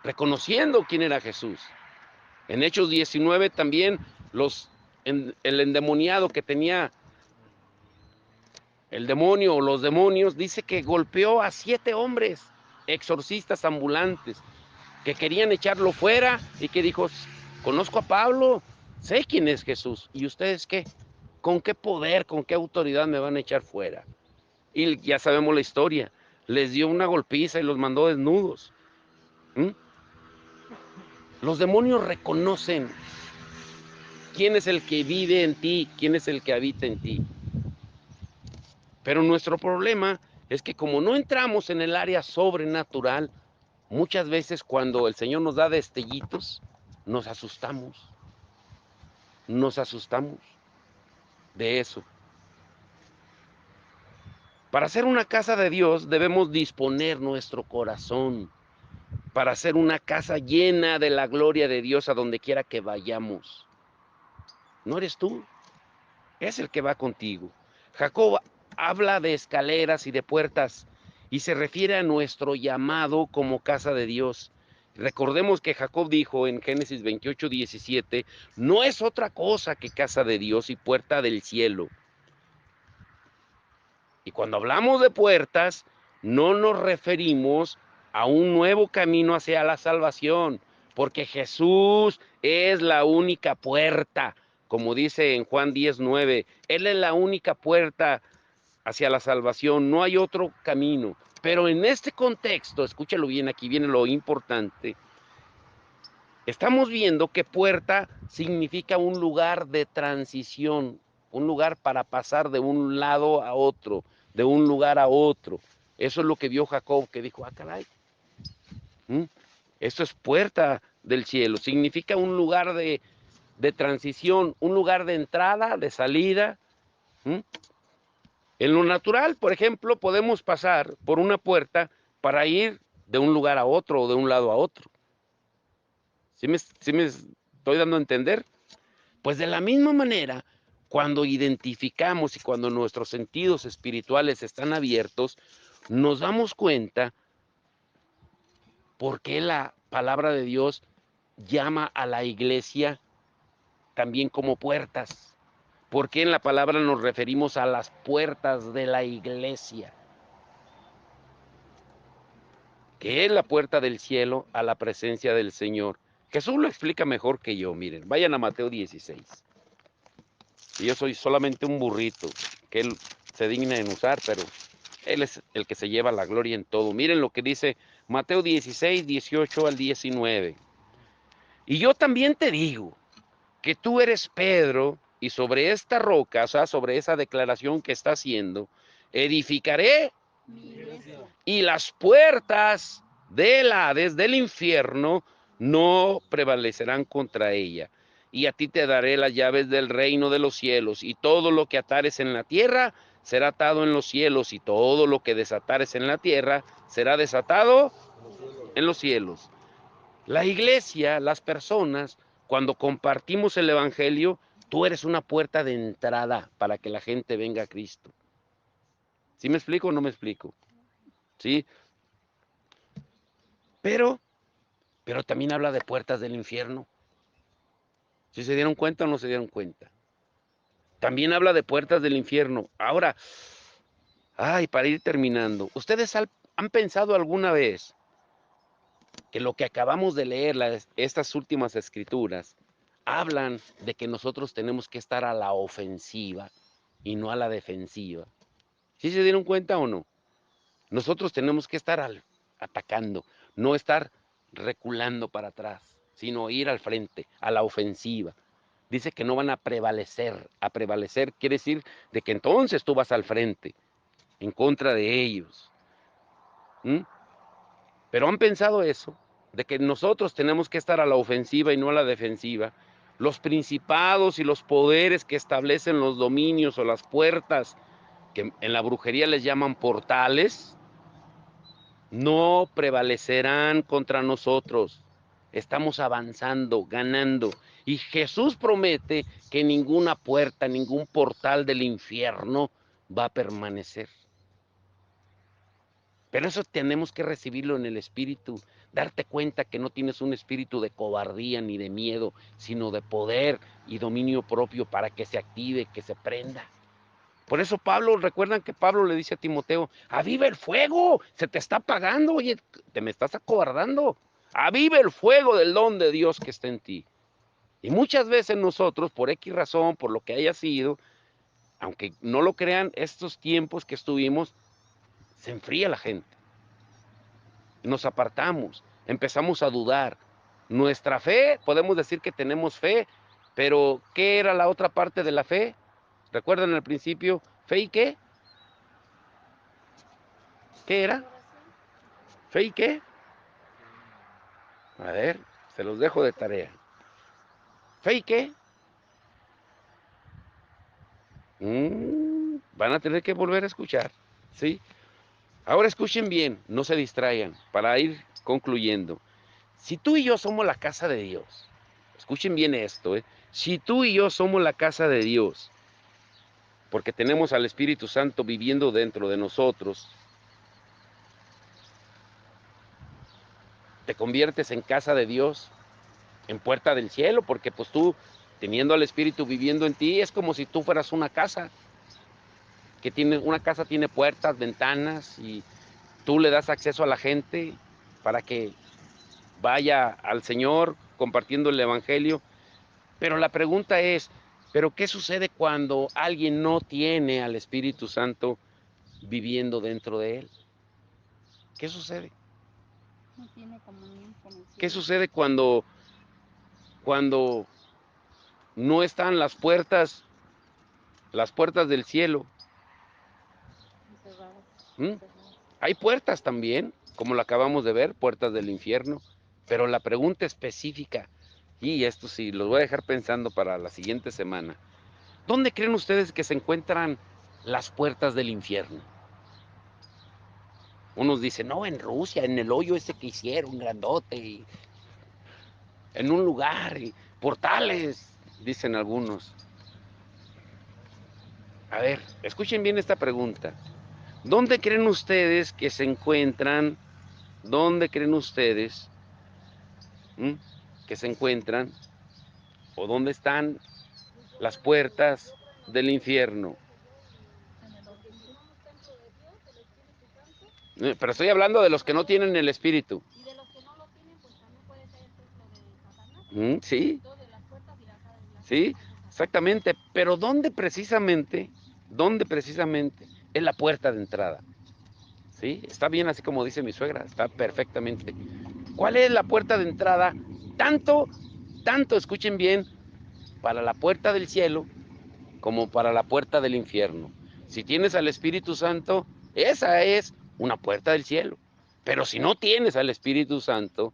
reconociendo quién era Jesús. En Hechos 19 también el endemoniado que tenía el demonio o los demonios, dice que golpeó a 7 hombres, exorcistas ambulantes, que querían echarlo fuera y que dijo, conozco a Pablo, sé quién es Jesús, ¿y ustedes qué? ¿Con qué poder, con qué autoridad me van a echar fuera? Y ya sabemos la historia. les dio una golpiza y los mandó desnudos. ¿Mm? Los demonios reconocen quién es el que vive en ti, quién es el que habita en ti. Pero nuestro problema es que como no entramos en el área sobrenatural, muchas veces cuando el Señor nos da destellitos, nos asustamos de eso. Para ser una casa de Dios debemos disponer nuestro corazón para ser una casa llena de la gloria de Dios a donde quiera que vayamos. No eres tú, es el que va contigo. Jacob habla de escaleras y de puertas y se refiere a nuestro llamado como casa de Dios. Recordemos que Jacob dijo en Génesis 28:17, no es otra cosa que casa de Dios y puerta del cielo. Y cuando hablamos de puertas, no nos referimos a un nuevo camino hacia la salvación, porque Jesús es la única puerta, como dice en Juan 10:9, Él es la única puerta hacia la salvación, no hay otro camino. Pero en este contexto, escúchalo bien, aquí viene lo importante, estamos viendo que puerta significa un lugar de transición, un lugar para pasar de un lado a otro, de un lugar a otro. Eso es lo que vio Jacob, que dijo, caray, esto es puerta del cielo, significa un lugar de transición, un lugar de entrada, de salida. En lo natural, por ejemplo, podemos pasar por una puerta para ir de un lugar a otro o de un lado a otro. ¿Sí me estoy dando a entender? Pues de la misma manera, cuando identificamos y cuando nuestros sentidos espirituales están abiertos, nos damos cuenta por qué la palabra de Dios llama a la iglesia también como puertas. ¿Por qué en la palabra nos referimos a las puertas de la iglesia? Que es la puerta del cielo a la presencia del Señor. Jesús lo explica mejor que yo, miren, vayan a Mateo 16. Y yo soy solamente un burrito que Él se digna en usar, pero Él es el que se lleva la gloria en todo. Miren lo que dice Mateo 16, 18 al 19. Y yo también te digo que tú eres Pedro, y sobre esta roca, o sea, sobre esa declaración que está haciendo, edificaré Mi iglesia. y las puertas del Hades, del infierno, no prevalecerán contra ella. Y a ti te daré las llaves del reino de los cielos, y todo lo que atares en la tierra será atado en los cielos, y todo lo que desatares en la tierra será desatado en los cielos. La iglesia, las personas, cuando compartimos el evangelio, tú eres una puerta de entrada para que la gente venga a Cristo. ¿Sí me explico o no me explico? ¿Sí? Pero también habla de puertas del infierno. ¿Sí se dieron cuenta o no se dieron cuenta? También habla de puertas del infierno. Ahora, para ir terminando, ¿ustedes han pensado alguna vez que lo que acabamos de leer, estas últimas escrituras, hablan de que nosotros tenemos que estar a la ofensiva y no a la defensiva? ¿Sí se dieron cuenta o no? Nosotros tenemos que estar atacando, no estar reculando para atrás, sino ir al frente, a la ofensiva. Dice que no van a prevalecer. A prevalecer quiere decir de que entonces tú vas al frente, en contra de ellos. Pero han pensado eso, de que nosotros tenemos que estar a la ofensiva y no a la defensiva. Los principados y los poderes que establecen los dominios o las puertas, que en la brujería les llaman portales, no prevalecerán contra nosotros. Estamos avanzando, ganando. Y Jesús promete que ninguna puerta, ningún portal del infierno va a permanecer. Pero eso tenemos que recibirlo en el espíritu, darte cuenta que no tienes un espíritu de cobardía ni de miedo, sino de poder y dominio propio para que se active, que se prenda. Por eso recuerdan que Pablo le dice a Timoteo, aviva el fuego, se te está apagando, oye, te me estás acobardando. Aviva el fuego del don de Dios que está en ti. Y muchas veces nosotros, por X razón, por lo que haya sido, aunque no lo crean, estos tiempos que estuvimos, se enfría la gente. nos apartamos, empezamos a dudar. Nuestra fe, podemos decir que tenemos fe, pero ¿qué era la otra parte de la fe? ¿Recuerdan al principio? ¿Fe y qué? ¿Qué era? ¿Fe y qué? A ver, se los dejo de tarea. ¿Fe y qué? Van a tener que volver a escuchar, ¿sí? Ahora escuchen bien, no se distraigan, para ir concluyendo. Si tú y yo somos la casa de Dios, escuchen bien esto, ¿eh? Si tú y yo somos la casa de Dios, porque tenemos al Espíritu Santo viviendo dentro de nosotros, te conviertes en casa de Dios, en puerta del cielo, porque pues tú, teniendo al Espíritu viviendo en ti, es como si tú fueras una casa, que tiene, una casa tiene puertas, ventanas, y tú le das acceso a la gente para que vaya al Señor compartiendo el Evangelio. Pero la pregunta es, ¿pero qué sucede cuando alguien no tiene al Espíritu Santo viviendo dentro de él? ¿Qué sucede? No tiene comunión con el ¿Qué cielo. sucede cuando no están las puertas del cielo? Cerradas. ¿Mm? Cerradas. Hay puertas también, como lo acabamos de ver, puertas del infierno, pero la pregunta específica, y esto sí, los voy a dejar pensando para la siguiente semana, ¿dónde creen ustedes que se encuentran las puertas del infierno? Unos dicen, no, en Rusia, en el hoyo ese que hicieron, grandote, y en un lugar, y portales, dicen algunos. A ver, escuchen bien esta pregunta. ¿Dónde creen ustedes que se encuentran, dónde creen ustedes que se encuentran, o dónde están las puertas del infierno? En el orgullo. Pero estoy hablando de los que no tienen el Espíritu. Y de los que no lo tienen, pues también puede ser el templo de Satanás. Sí, Todas las puertas y las sí, exactamente. Pero dónde precisamente es la puerta de entrada? ¿Sí? Está bien así como dice mi suegra, está perfectamente. ¿Cuál es la puerta de entrada? Tanto, escuchen bien, para la puerta del cielo como para la puerta del infierno. Si tienes al Espíritu Santo, esa es una puerta del cielo. Pero si no tienes al Espíritu Santo,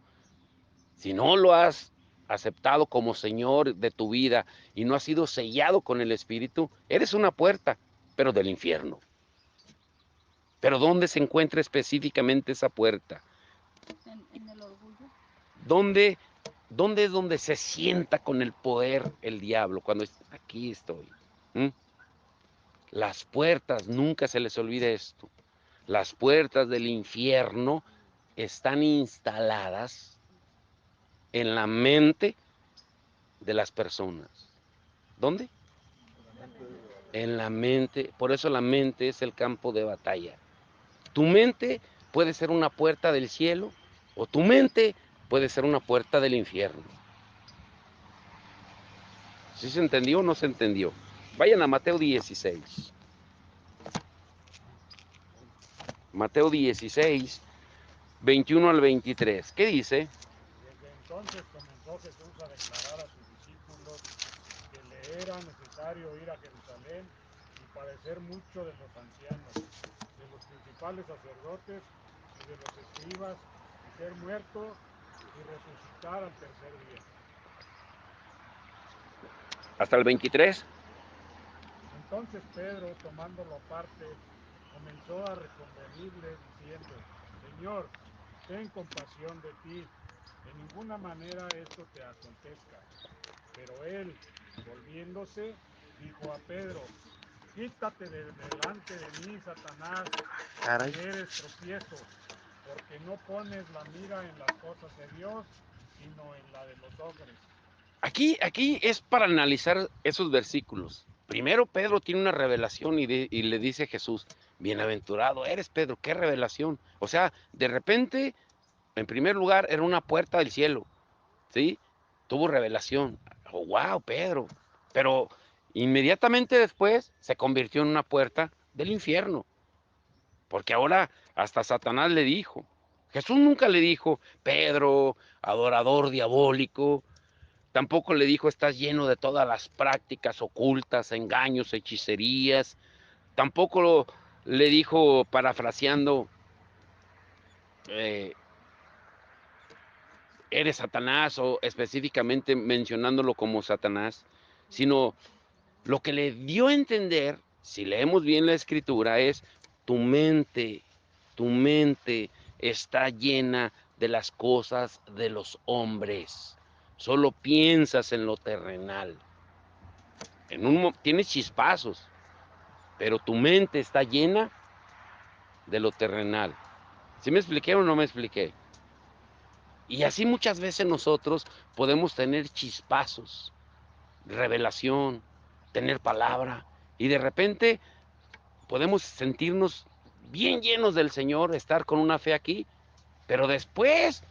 si no lo has aceptado como Señor de tu vida y no has sido sellado con el Espíritu, eres una puerta, pero del infierno. Pero ¿dónde se encuentra específicamente esa puerta? En el orgullo. ¿Dónde es donde se sienta con el poder el diablo? Cuando aquí estoy. ¿Mm? Las puertas, nunca se les olvide esto. Las puertas del infierno están instaladas en la mente de las personas. ¿Dónde? En la mente. Por eso la mente es el campo de batalla. Tu mente puede ser una puerta del cielo o tu mente puede ser una puerta del infierno. ¿Sí se entendió o no se entendió? Vayan a Mateo 16. Mateo 16, 21 al 23. ¿Qué dice? Desde entonces comenzó Jesús a declarar a sus discípulos que le era necesario ir a Jerusalén y padecer mucho de los ancianos, de los principales sacerdotes y de los escribas, y ser muerto y resucitar al tercer día. Hasta el 23. Entonces Pedro, tomándolo aparte, comenzó a reconvenirle diciendo, Señor, ten compasión de ti, de ninguna manera esto te acontezca. Pero él, volviéndose, dijo a Pedro, quítate de delante de mí, Satanás, Caray. que eres tropiezo, porque no pones la mira en las cosas de Dios, sino en la de los hombres. Aquí es para analizar esos versículos. Primero Pedro tiene una revelación y le dice a Jesús, bienaventurado eres Pedro, qué revelación. O sea, de repente, en primer lugar, era una puerta del cielo, ¿sí? Tuvo revelación. Oh, wow, Pedro. Pero inmediatamente después se convirtió en una puerta del infierno. Porque ahora hasta Satanás le dijo, Jesús nunca le dijo, Pedro, adorador diabólico. Tampoco le dijo, estás lleno de todas las prácticas ocultas, engaños, hechicerías. Tampoco le dijo, parafraseando, eh, eres Satanás, o específicamente mencionándolo como Satanás, sino lo que le dio a entender, si leemos bien la escritura, es tu mente está llena de las cosas de los hombres. Solo piensas en lo terrenal. Tienes chispazos, pero tu mente está llena de lo terrenal. ¿Sí me expliqué o no me expliqué? Y así muchas veces nosotros podemos tener chispazos, revelación, tener palabra, y de repente podemos sentirnos bien llenos del Señor, estar con una fe aquí, pero después,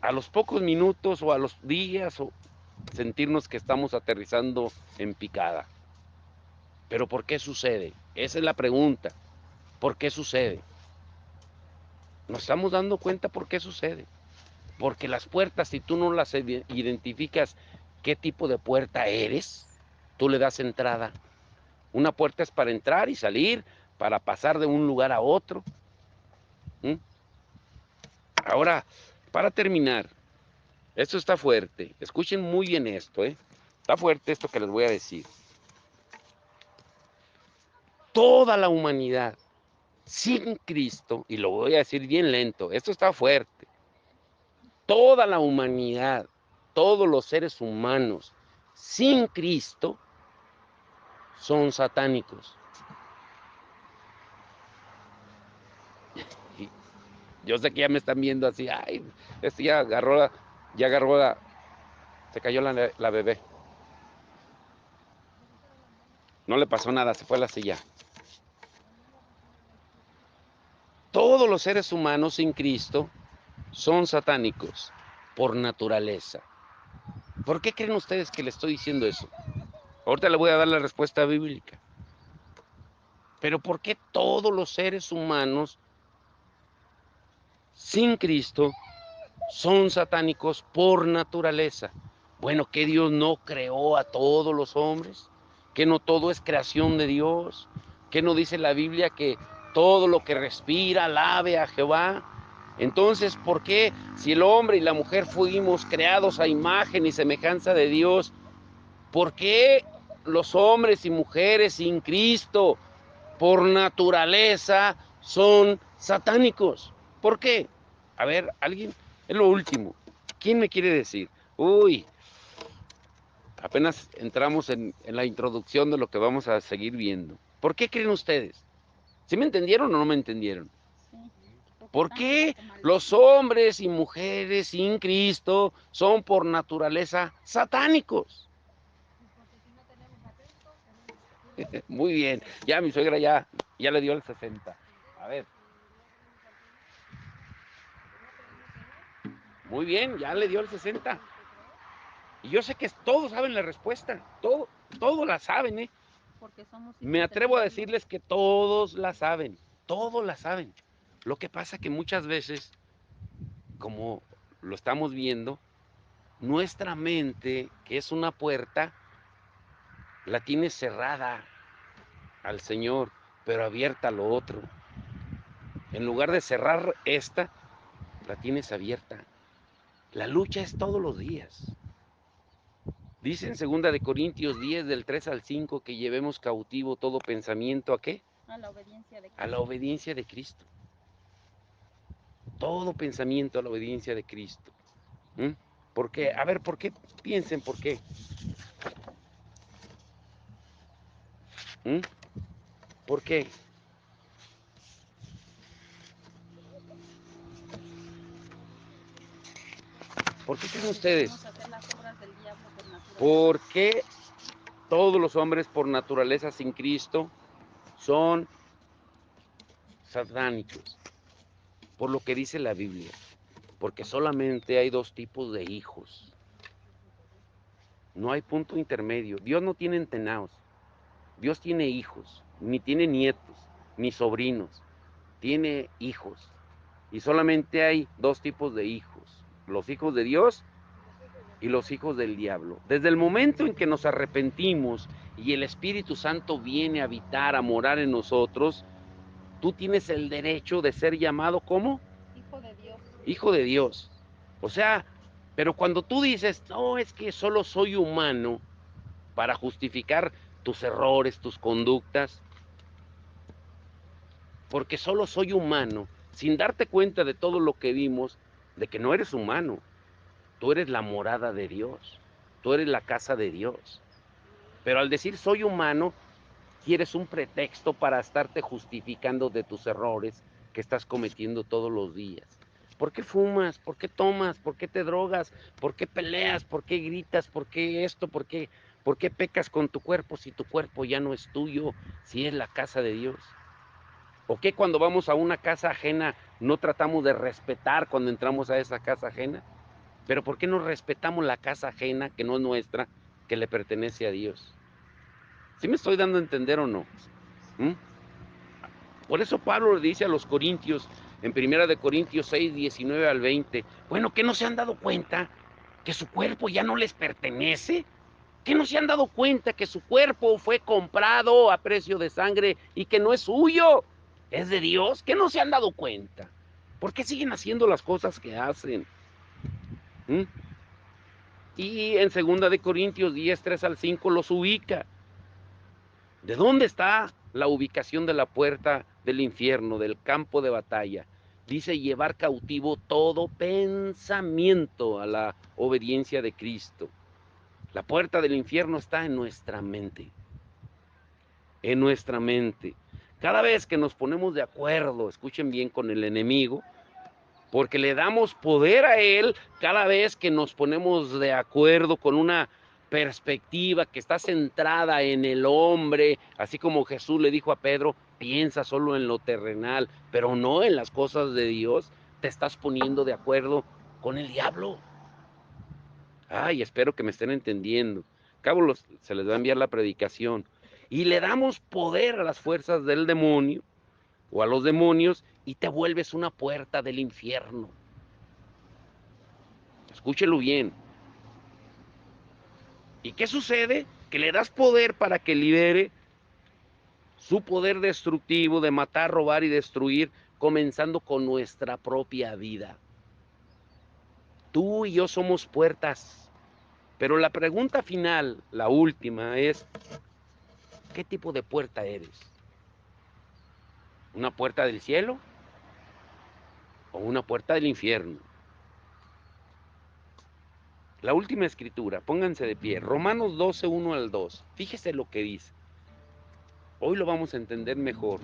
a los pocos minutos o a los días, sentirnos que estamos aterrizando en picada. ¿Pero por qué sucede? Esa es la pregunta. ¿Por qué sucede? Nos estamos dando cuenta por qué sucede. Porque las puertas, si tú no las identificas qué tipo de puerta eres, tú le das entrada. Una puerta es para entrar y salir, para pasar de un lugar a otro. ¿Mm? Ahora, para terminar, esto está fuerte. Escuchen muy bien esto, ¿eh? Está fuerte esto que les voy a decir. Toda la humanidad sin Cristo, y lo voy a decir bien lento, esto está fuerte. Toda la humanidad, todos los seres humanos sin Cristo son satánicos. Y yo sé que ya me están viendo así, ay, este ya agarró se cayó la bebé. No le pasó nada, se fue a la silla. Todos los seres humanos sin Cristo son satánicos por naturaleza. ¿Por qué creen ustedes que le estoy diciendo eso? Ahorita le voy a dar la respuesta bíblica. Pero ¿por qué todos los seres humanos sin Cristo son satánicos por naturaleza? Bueno, ¿que Dios no creó a todos los hombres? ¿Que no todo es creación de Dios? ¿Que no dice la Biblia que todo lo que respira alabe a Jehová? Entonces, ¿por qué si el hombre y la mujer fuimos creados a imagen y semejanza de Dios, por qué los hombres y mujeres sin Cristo por naturaleza son satánicos? ¿Por qué? A ver, alguien, es lo último. ¿Quién me quiere decir? Uy, apenas entramos en la introducción de lo que vamos a seguir viendo. ¿Por qué creen ustedes? ¿Sí me entendieron o no me entendieron? ¿Por qué los hombres y mujeres sin Cristo son por naturaleza satánicos? Muy bien, ya mi suegra ya le dio el 60. A ver. Muy bien, ya le dio el 60. Y yo sé que todos saben la respuesta, todos la saben, ¿eh? Me atrevo a decirles que todos la saben, todos la saben. Lo que pasa que muchas veces, como lo estamos viendo, nuestra mente, que es una puerta, la tiene cerrada al Señor, pero abierta a lo otro. En lugar de cerrar esta, la tienes abierta. La lucha es todos los días. Dice en 2 de Corintios 10, del 3 al 5, que llevemos cautivo todo pensamiento, ¿a qué? A la obediencia de A Cristo. la obediencia de Cristo. Todo pensamiento a la obediencia de Cristo. ¿Mm? ¿Por qué? A ver, ¿por qué? Piensen por qué. ¿Mm? ¿Por qué? ¿Por qué creen ustedes? Vamos a hacer las obras del diablo por naturaleza. ¿Por qué todos los hombres por naturaleza sin Cristo son satánicos? Por lo que dice la Biblia. Porque solamente hay dos tipos de hijos. No hay punto intermedio. Dios no tiene entenados. Dios tiene hijos. Ni tiene nietos, ni sobrinos. Tiene hijos. Y solamente hay dos tipos de hijos: los hijos de Dios y los hijos del diablo. Desde el momento en que nos arrepentimos y el Espíritu Santo viene a habitar, a morar en nosotros, tú tienes el derecho de ser llamado ¿cómo? Hijo de Dios. Hijo de Dios. O sea, pero cuando tú dices, no, es que solo soy humano, para justificar tus errores, tus conductas, porque solo soy humano, sin darte cuenta de todo lo que vimos, de que no eres humano, tú eres la morada de Dios, tú eres la casa de Dios. Pero al decir soy humano, quieres un pretexto para estarte justificando de tus errores que estás cometiendo todos los días. ¿Por qué fumas? ¿Por qué tomas? ¿Por qué te drogas? ¿Por qué peleas? ¿Por qué gritas? ¿Por qué esto? ¿Por qué pecas con tu cuerpo si tu cuerpo ya no es tuyo, si es la casa de Dios? ¿O qué cuando vamos a una casa ajena no tratamos de respetar cuando entramos a esa casa ajena? Pero ¿por qué no respetamos la casa ajena que no es nuestra, que le pertenece a Dios? ¿Sí me estoy dando a entender o no? ¿Mm? Por eso Pablo le dice a los corintios, en 1 Corintios 6, 19 al 20, bueno, ¿qué no se han dado cuenta que su cuerpo ya no les pertenece? ¿Qué no se han dado cuenta que su cuerpo fue comprado a precio de sangre y que no es suyo? ¿Es de Dios? ¿Qué no se han dado cuenta? ¿Por qué siguen haciendo las cosas que hacen? ¿Mm? Y en 2 Corintios 10, 3 al 5 los ubica. ¿De dónde está la ubicación de la puerta del infierno, del campo de batalla? Dice llevar cautivo todo pensamiento a la obediencia de Cristo. La puerta del infierno está en nuestra mente. En nuestra mente. Cada vez que nos ponemos de acuerdo, escuchen bien, con el enemigo, porque le damos poder a él, cada vez que nos ponemos de acuerdo con una perspectiva que está centrada en el hombre, así como Jesús le dijo a Pedro, piensa solo en lo terrenal, pero no en las cosas de Dios, te estás poniendo de acuerdo con el diablo. Ay, espero que me estén entendiendo. Cabo se les va a enviar la predicación. Y le damos poder a las fuerzas del demonio o a los demonios y te vuelves una puerta del infierno. Escúchelo bien. ¿Y qué sucede? Que le das poder para que libere su poder destructivo de matar, robar y destruir, comenzando con nuestra propia vida. Tú y yo somos puertas. Pero la pregunta final, la última, es, ¿qué tipo de puerta eres? ¿Una puerta del cielo o una puerta del infierno? La última escritura, pónganse de pie, Romanos 12, 1 al 2. Fíjese lo que dice. Hoy lo vamos a entender mejor.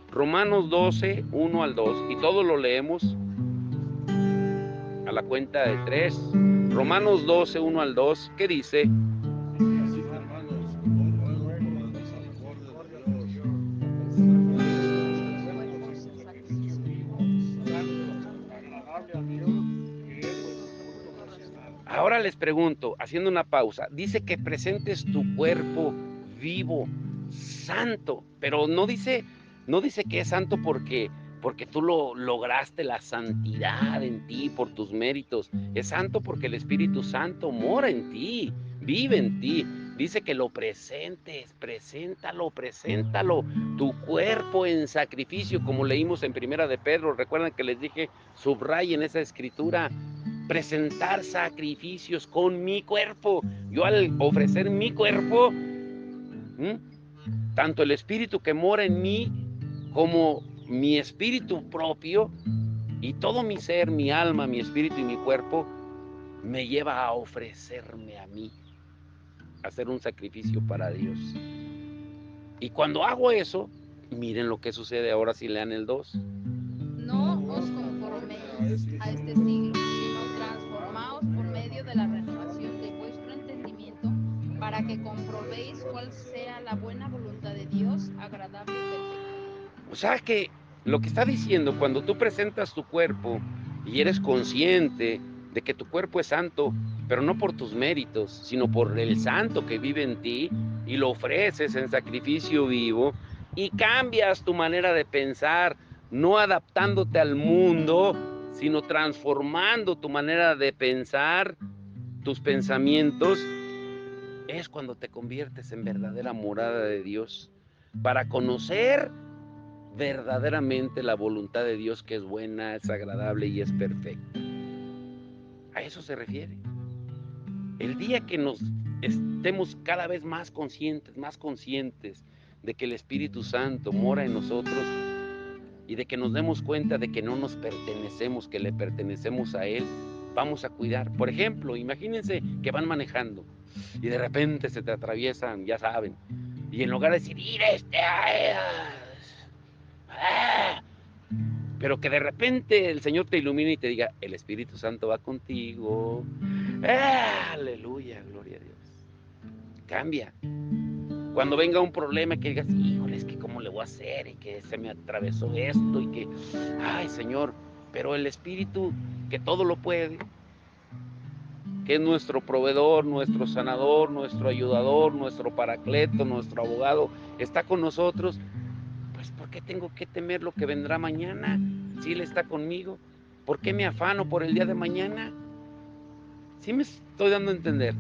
Romanos 12, 1 al 2. Y todos lo leemos a la cuenta de 3. Romanos 12, 1 al 2. ¿Qué dice? Así que, hermanos, os ruego por las misericordias de Dios, agradable a Dios, que es vuestro culto racional. Ahora les pregunto, haciendo una pausa, dice que presentes tu cuerpo vivo, santo, pero no dice que es santo porque tú lo lograste la santidad en ti por tus méritos. Es santo porque el Espíritu Santo mora en ti, vive en ti. Dice que lo presentes, preséntalo, tu cuerpo en sacrificio, como leímos en 1 de Pedro. Recuerdan que les dije, subrayen esa escritura. Presentar sacrificios con mi cuerpo. Yo al ofrecer mi cuerpo, tanto el espíritu que mora en mí como mi espíritu propio y todo mi ser, mi alma, mi espíritu y mi cuerpo me lleva a ofrecerme a mí, a hacer un sacrificio para Dios. Y cuando hago eso, miren lo que sucede ahora si lean el 2. No os conforméis a este siglo, sino transformaos por medio de la renovación de vuestro entendimiento, para que comprobéis cuál sea la buena voluntad de Dios, agradable y perfecta. O sea que lo que está diciendo, cuando tú presentas tu cuerpo y eres consciente de que tu cuerpo es santo, pero no por tus méritos, sino por el santo que vive en ti, y lo ofreces en sacrificio vivo, y cambias tu manera de pensar no adaptándote al mundo, sino transformando tu manera de pensar, tus pensamientos, es cuando te conviertes en verdadera morada de Dios, para conocer verdaderamente la voluntad de Dios, que es buena, es agradable y es perfecta. A eso se refiere. El día que nos estemos cada vez más conscientes de que el Espíritu Santo mora en nosotros y de que nos demos cuenta de que no nos pertenecemos, que le pertenecemos a Él, vamos a cuidar. Por ejemplo, imagínense que van manejando y de repente se te atraviesan, ya saben, y en lugar de decir, ¡ir pero que de repente el Señor te ilumine y te diga, el Espíritu Santo va contigo. Aleluya, gloria a Dios. Cambia. Cuando venga un problema que digas, híjole, es que cómo le voy a hacer, y que se me atravesó esto, y que, ay Señor, pero el Espíritu que todo lo puede, que es nuestro proveedor, nuestro sanador, nuestro ayudador, nuestro paracleto, nuestro abogado, está con nosotros, pues ¿por qué tengo que temer lo que vendrá mañana? Si Él está conmigo, ¿por qué me afano por el día de mañana? Sí me estoy dando a entender,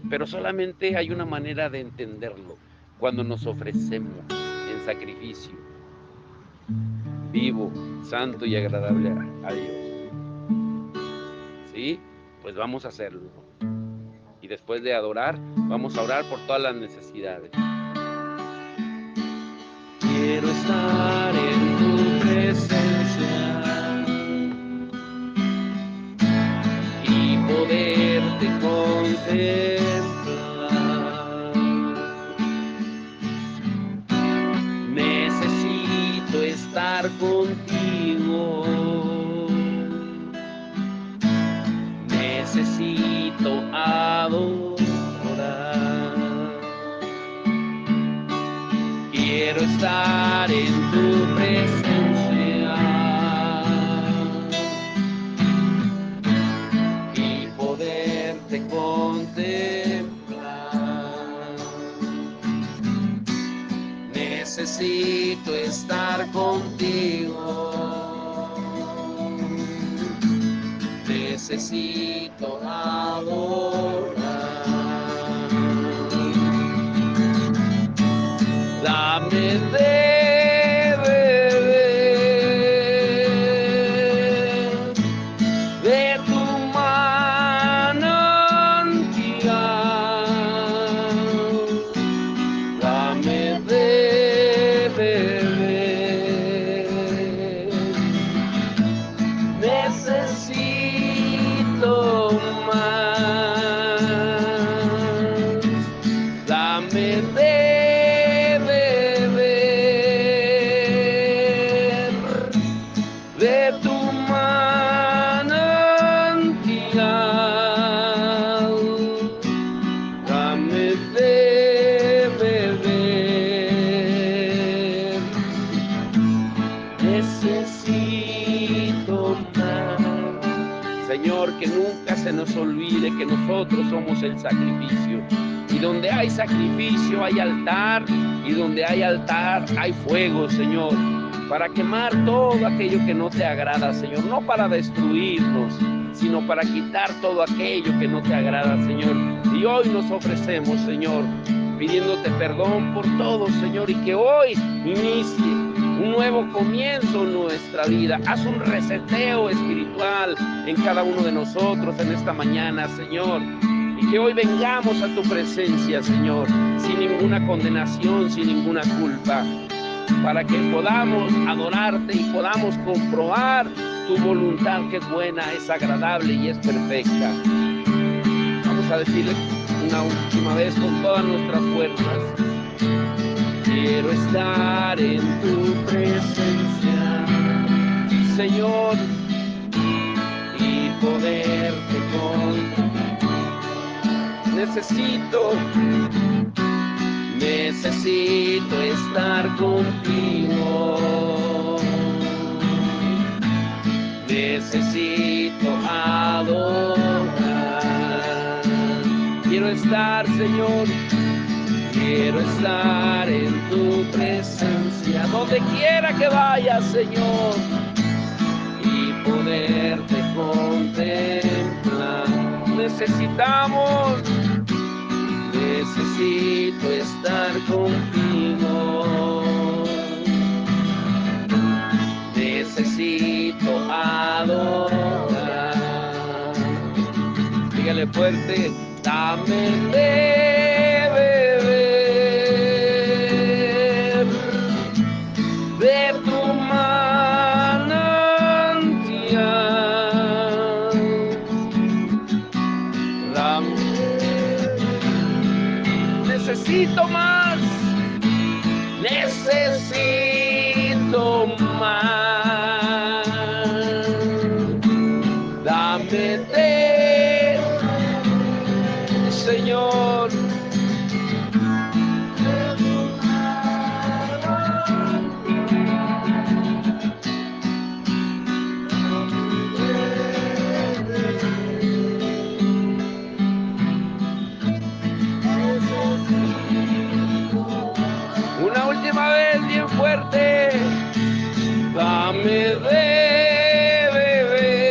pero solamente hay una manera de entenderlo, cuando nos ofrecemos en sacrificio vivo, santo y agradable a Dios. ¿Sí? Pues vamos a hacerlo. Y después de adorar, vamos a orar por todas las necesidades. Quiero estar en tu presencia y poderte contemplar. Necesito estar contigo. Necesito adorar. Quiero estar en tu presencia y poderte contemplar. Necesito estar contigo. Necesito adorar. Dame de beber de tu manantial. Dame de beber. Necesito más. Dame de de tu manantial, dame de beber, necesito más. Señor, que nunca se nos olvide que nosotros somos el sacrificio, y donde hay sacrificio hay altar, y donde hay altar hay fuego, Señor, para quemar todo aquello que no te agrada, Señor, no para destruirnos, sino para quitar todo aquello que no te agrada, Señor. Y hoy nos ofrecemos, Señor, pidiéndote perdón por todo, Señor, y que hoy inicie un nuevo comienzo en nuestra vida. Haz un reseteo espiritual en cada uno de nosotros en esta mañana, Señor, y que hoy vengamos a tu presencia, Señor, sin ninguna condenación, sin ninguna culpa, para que podamos adorarte y podamos comprobar tu voluntad, que es buena, es agradable y es perfecta. Vamos a decirle una última vez con todas nuestras fuerzas: quiero estar en tu presencia, Señor, y poderte contemplar. Necesito estar contigo. Necesito adorar. Quiero estar, Señor, quiero estar en tu presencia. gracia donde quiera que vayas, Señor, y poderte contemplar. Necesito estar contigo. Necesito adorar. Dígale fuerte, dame de beber de tu manantial. Necesito más. Necesito más. Dame de, Señor. Una última vez, bien fuerte. Dame de beber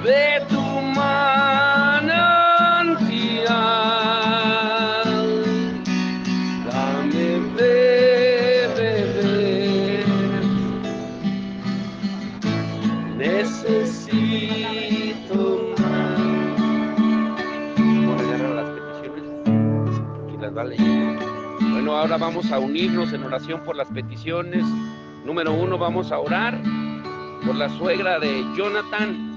de tu manantial. Dame de beber. Necesito más. Voy a agarrar las peticiones y las va leyendo. Bueno, ahora vamos a unirnos en oración por las peticiones. Número 1, vamos a orar por la suegra de Jonathan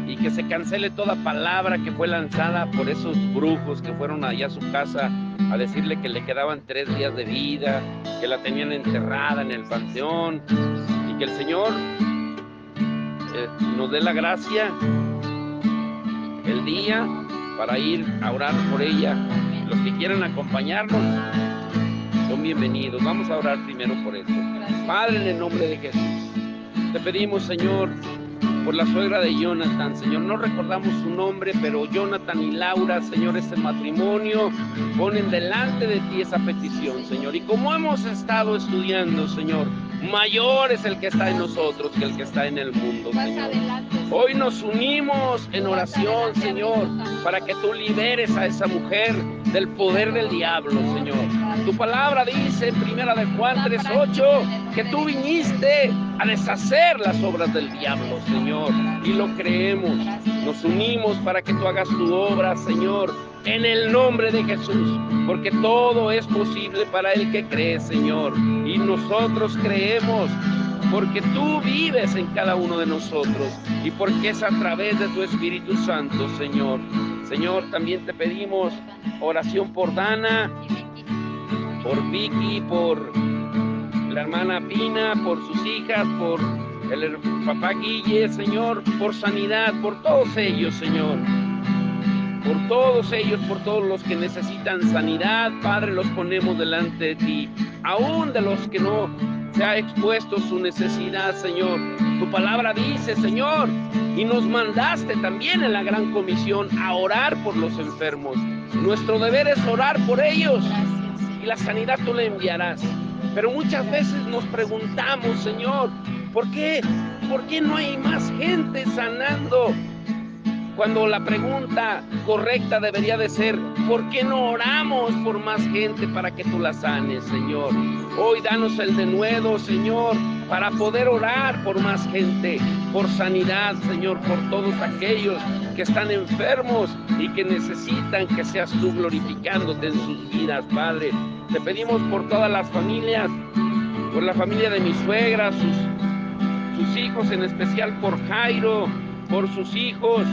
y que se cancele toda palabra que fue lanzada por esos brujos que fueron allá a su casa a decirle que le quedaban 3 días de vida, que la tenían enterrada en el panteón, y que el Señor nos dé la gracia el día para ir a orar por ella. Los que quieran acompañarnos son bienvenidos. Vamos a orar primero por esto. Padre, en el nombre de Jesús, te pedimos, Señor, por la suegra de Jonathan, Señor. No recordamos su nombre, pero Jonathan y Laura, Señor, este matrimonio, ponen delante de ti esa petición, Señor. Y como hemos estado estudiando, Señor, mayor es el que está en nosotros que el que está en el mundo, Señor. Hoy nos unimos en oración, Señor, para que tú liberes a esa mujer del poder del diablo, Señor. Tu palabra dice en 1 de Juan 3:8 que tú viniste a deshacer las obras del diablo, Señor, y lo creemos. Nos unimos para que tú hagas tu obra, Señor, en el nombre de Jesús, porque todo es posible para el que cree, Señor, y nosotros creemos porque tú vives en cada uno de nosotros y porque es a través de tu Espíritu Santo, Señor. Señor, también te pedimos oración por Dana, por Vicky, por la hermana Pina, por sus hijas, por el papá Guille, Señor, por sanidad, por todos ellos, Señor. Por todos ellos, por todos los que necesitan sanidad, Padre, los ponemos delante de ti. Aún de los que no se ha expuesto su necesidad, Señor. Tu palabra dice, Señor, y nos mandaste también en la gran comisión a orar por los enfermos. Nuestro deber es orar por ellos y la sanidad tú le enviarás. Pero muchas veces nos preguntamos, Señor, ¿por qué no hay más gente sanando? Cuando la pregunta correcta debería de ser, ¿por qué no oramos por más gente para que tú la sanes, Señor? Hoy danos el denuedo, Señor, para poder orar por más gente, por sanidad, Señor, por todos aquellos que están enfermos y que necesitan que seas tú glorificándote en sus vidas, Padre. Te pedimos por todas las familias, por la familia de mi suegra, sus hijos, en especial por Jairo, por sus hijos,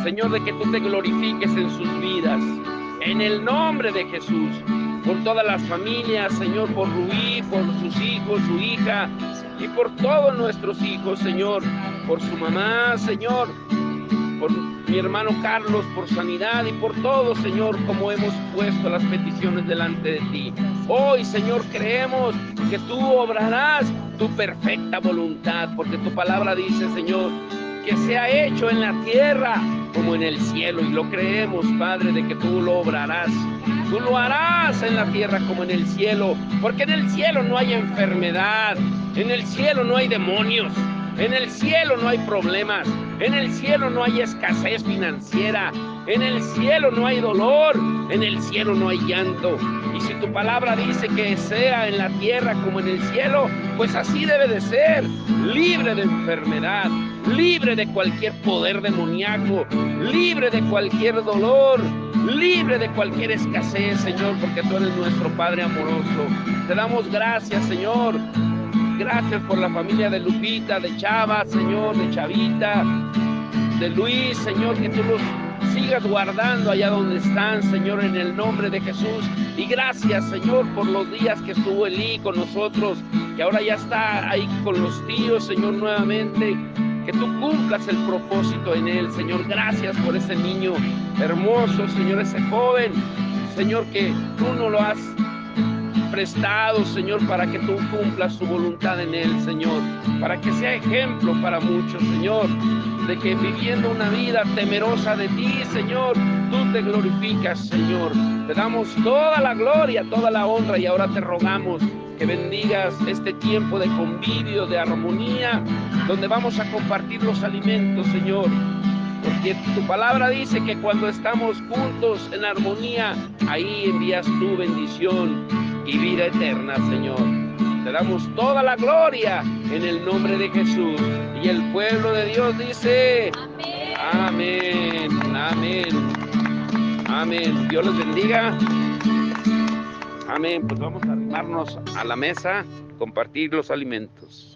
Señor, de que tú te glorifiques en sus vidas, en el nombre de Jesús, por todas las familias, Señor, por Rubí, por sus hijos, su hija, y por todos nuestros hijos, Señor, por su mamá, Señor, por mi hermano Carlos, por sanidad, y por todos, Señor, como hemos puesto las peticiones delante de ti. Hoy, Señor, creemos que tú obrarás tu perfecta voluntad, porque tu palabra dice, Señor, que sea hecho en la tierra como en el cielo, y lo creemos, Padre, de que tú lo obrarás Tú lo harás en la tierra como en el cielo, porque en el cielo no hay enfermedad, en el cielo no hay demonios, en el cielo no hay problemas, en el cielo no hay escasez financiera, en el cielo no hay dolor, en el cielo no hay llanto. Y si tu palabra dice que sea en la tierra como en el cielo, pues así debe de ser, libre de enfermedad, libre de cualquier poder demoníaco, libre de cualquier dolor, libre de cualquier escasez, Señor, porque tú eres nuestro Padre amoroso. Te damos gracias, Señor. Gracias por la familia de Lupita, de Chava, Señor, de Chavita, de Luis, Señor, que tú los sigas guardando allá donde están, Señor, en el nombre de Jesús. Y gracias, Señor, por los días que estuvo Elí con nosotros, que ahora ya está ahí con los tíos, Señor, nuevamente. Que tú cumplas el propósito en él, Señor. Gracias por ese niño hermoso, Señor, ese joven, Señor, que tú no lo has prestado, Señor, para que tú cumplas su voluntad en él, Señor, para que sea ejemplo para muchos, Señor, de que viviendo una vida temerosa de ti, Señor, tú te glorificas, Señor. Te damos toda la gloria, toda la honra, y ahora te rogamos que bendigas este tiempo de convivio, de armonía, donde vamos a compartir los alimentos, Señor, porque tu palabra dice que cuando estamos juntos en armonía, ahí envías tu bendición y vida eterna, Señor. Te damos toda la gloria en el nombre de Jesús. Y el pueblo de Dios dice: amén, amén, amén. Dios les bendiga. Amén. Pues vamos a arrimarnos a la mesa, compartir los alimentos.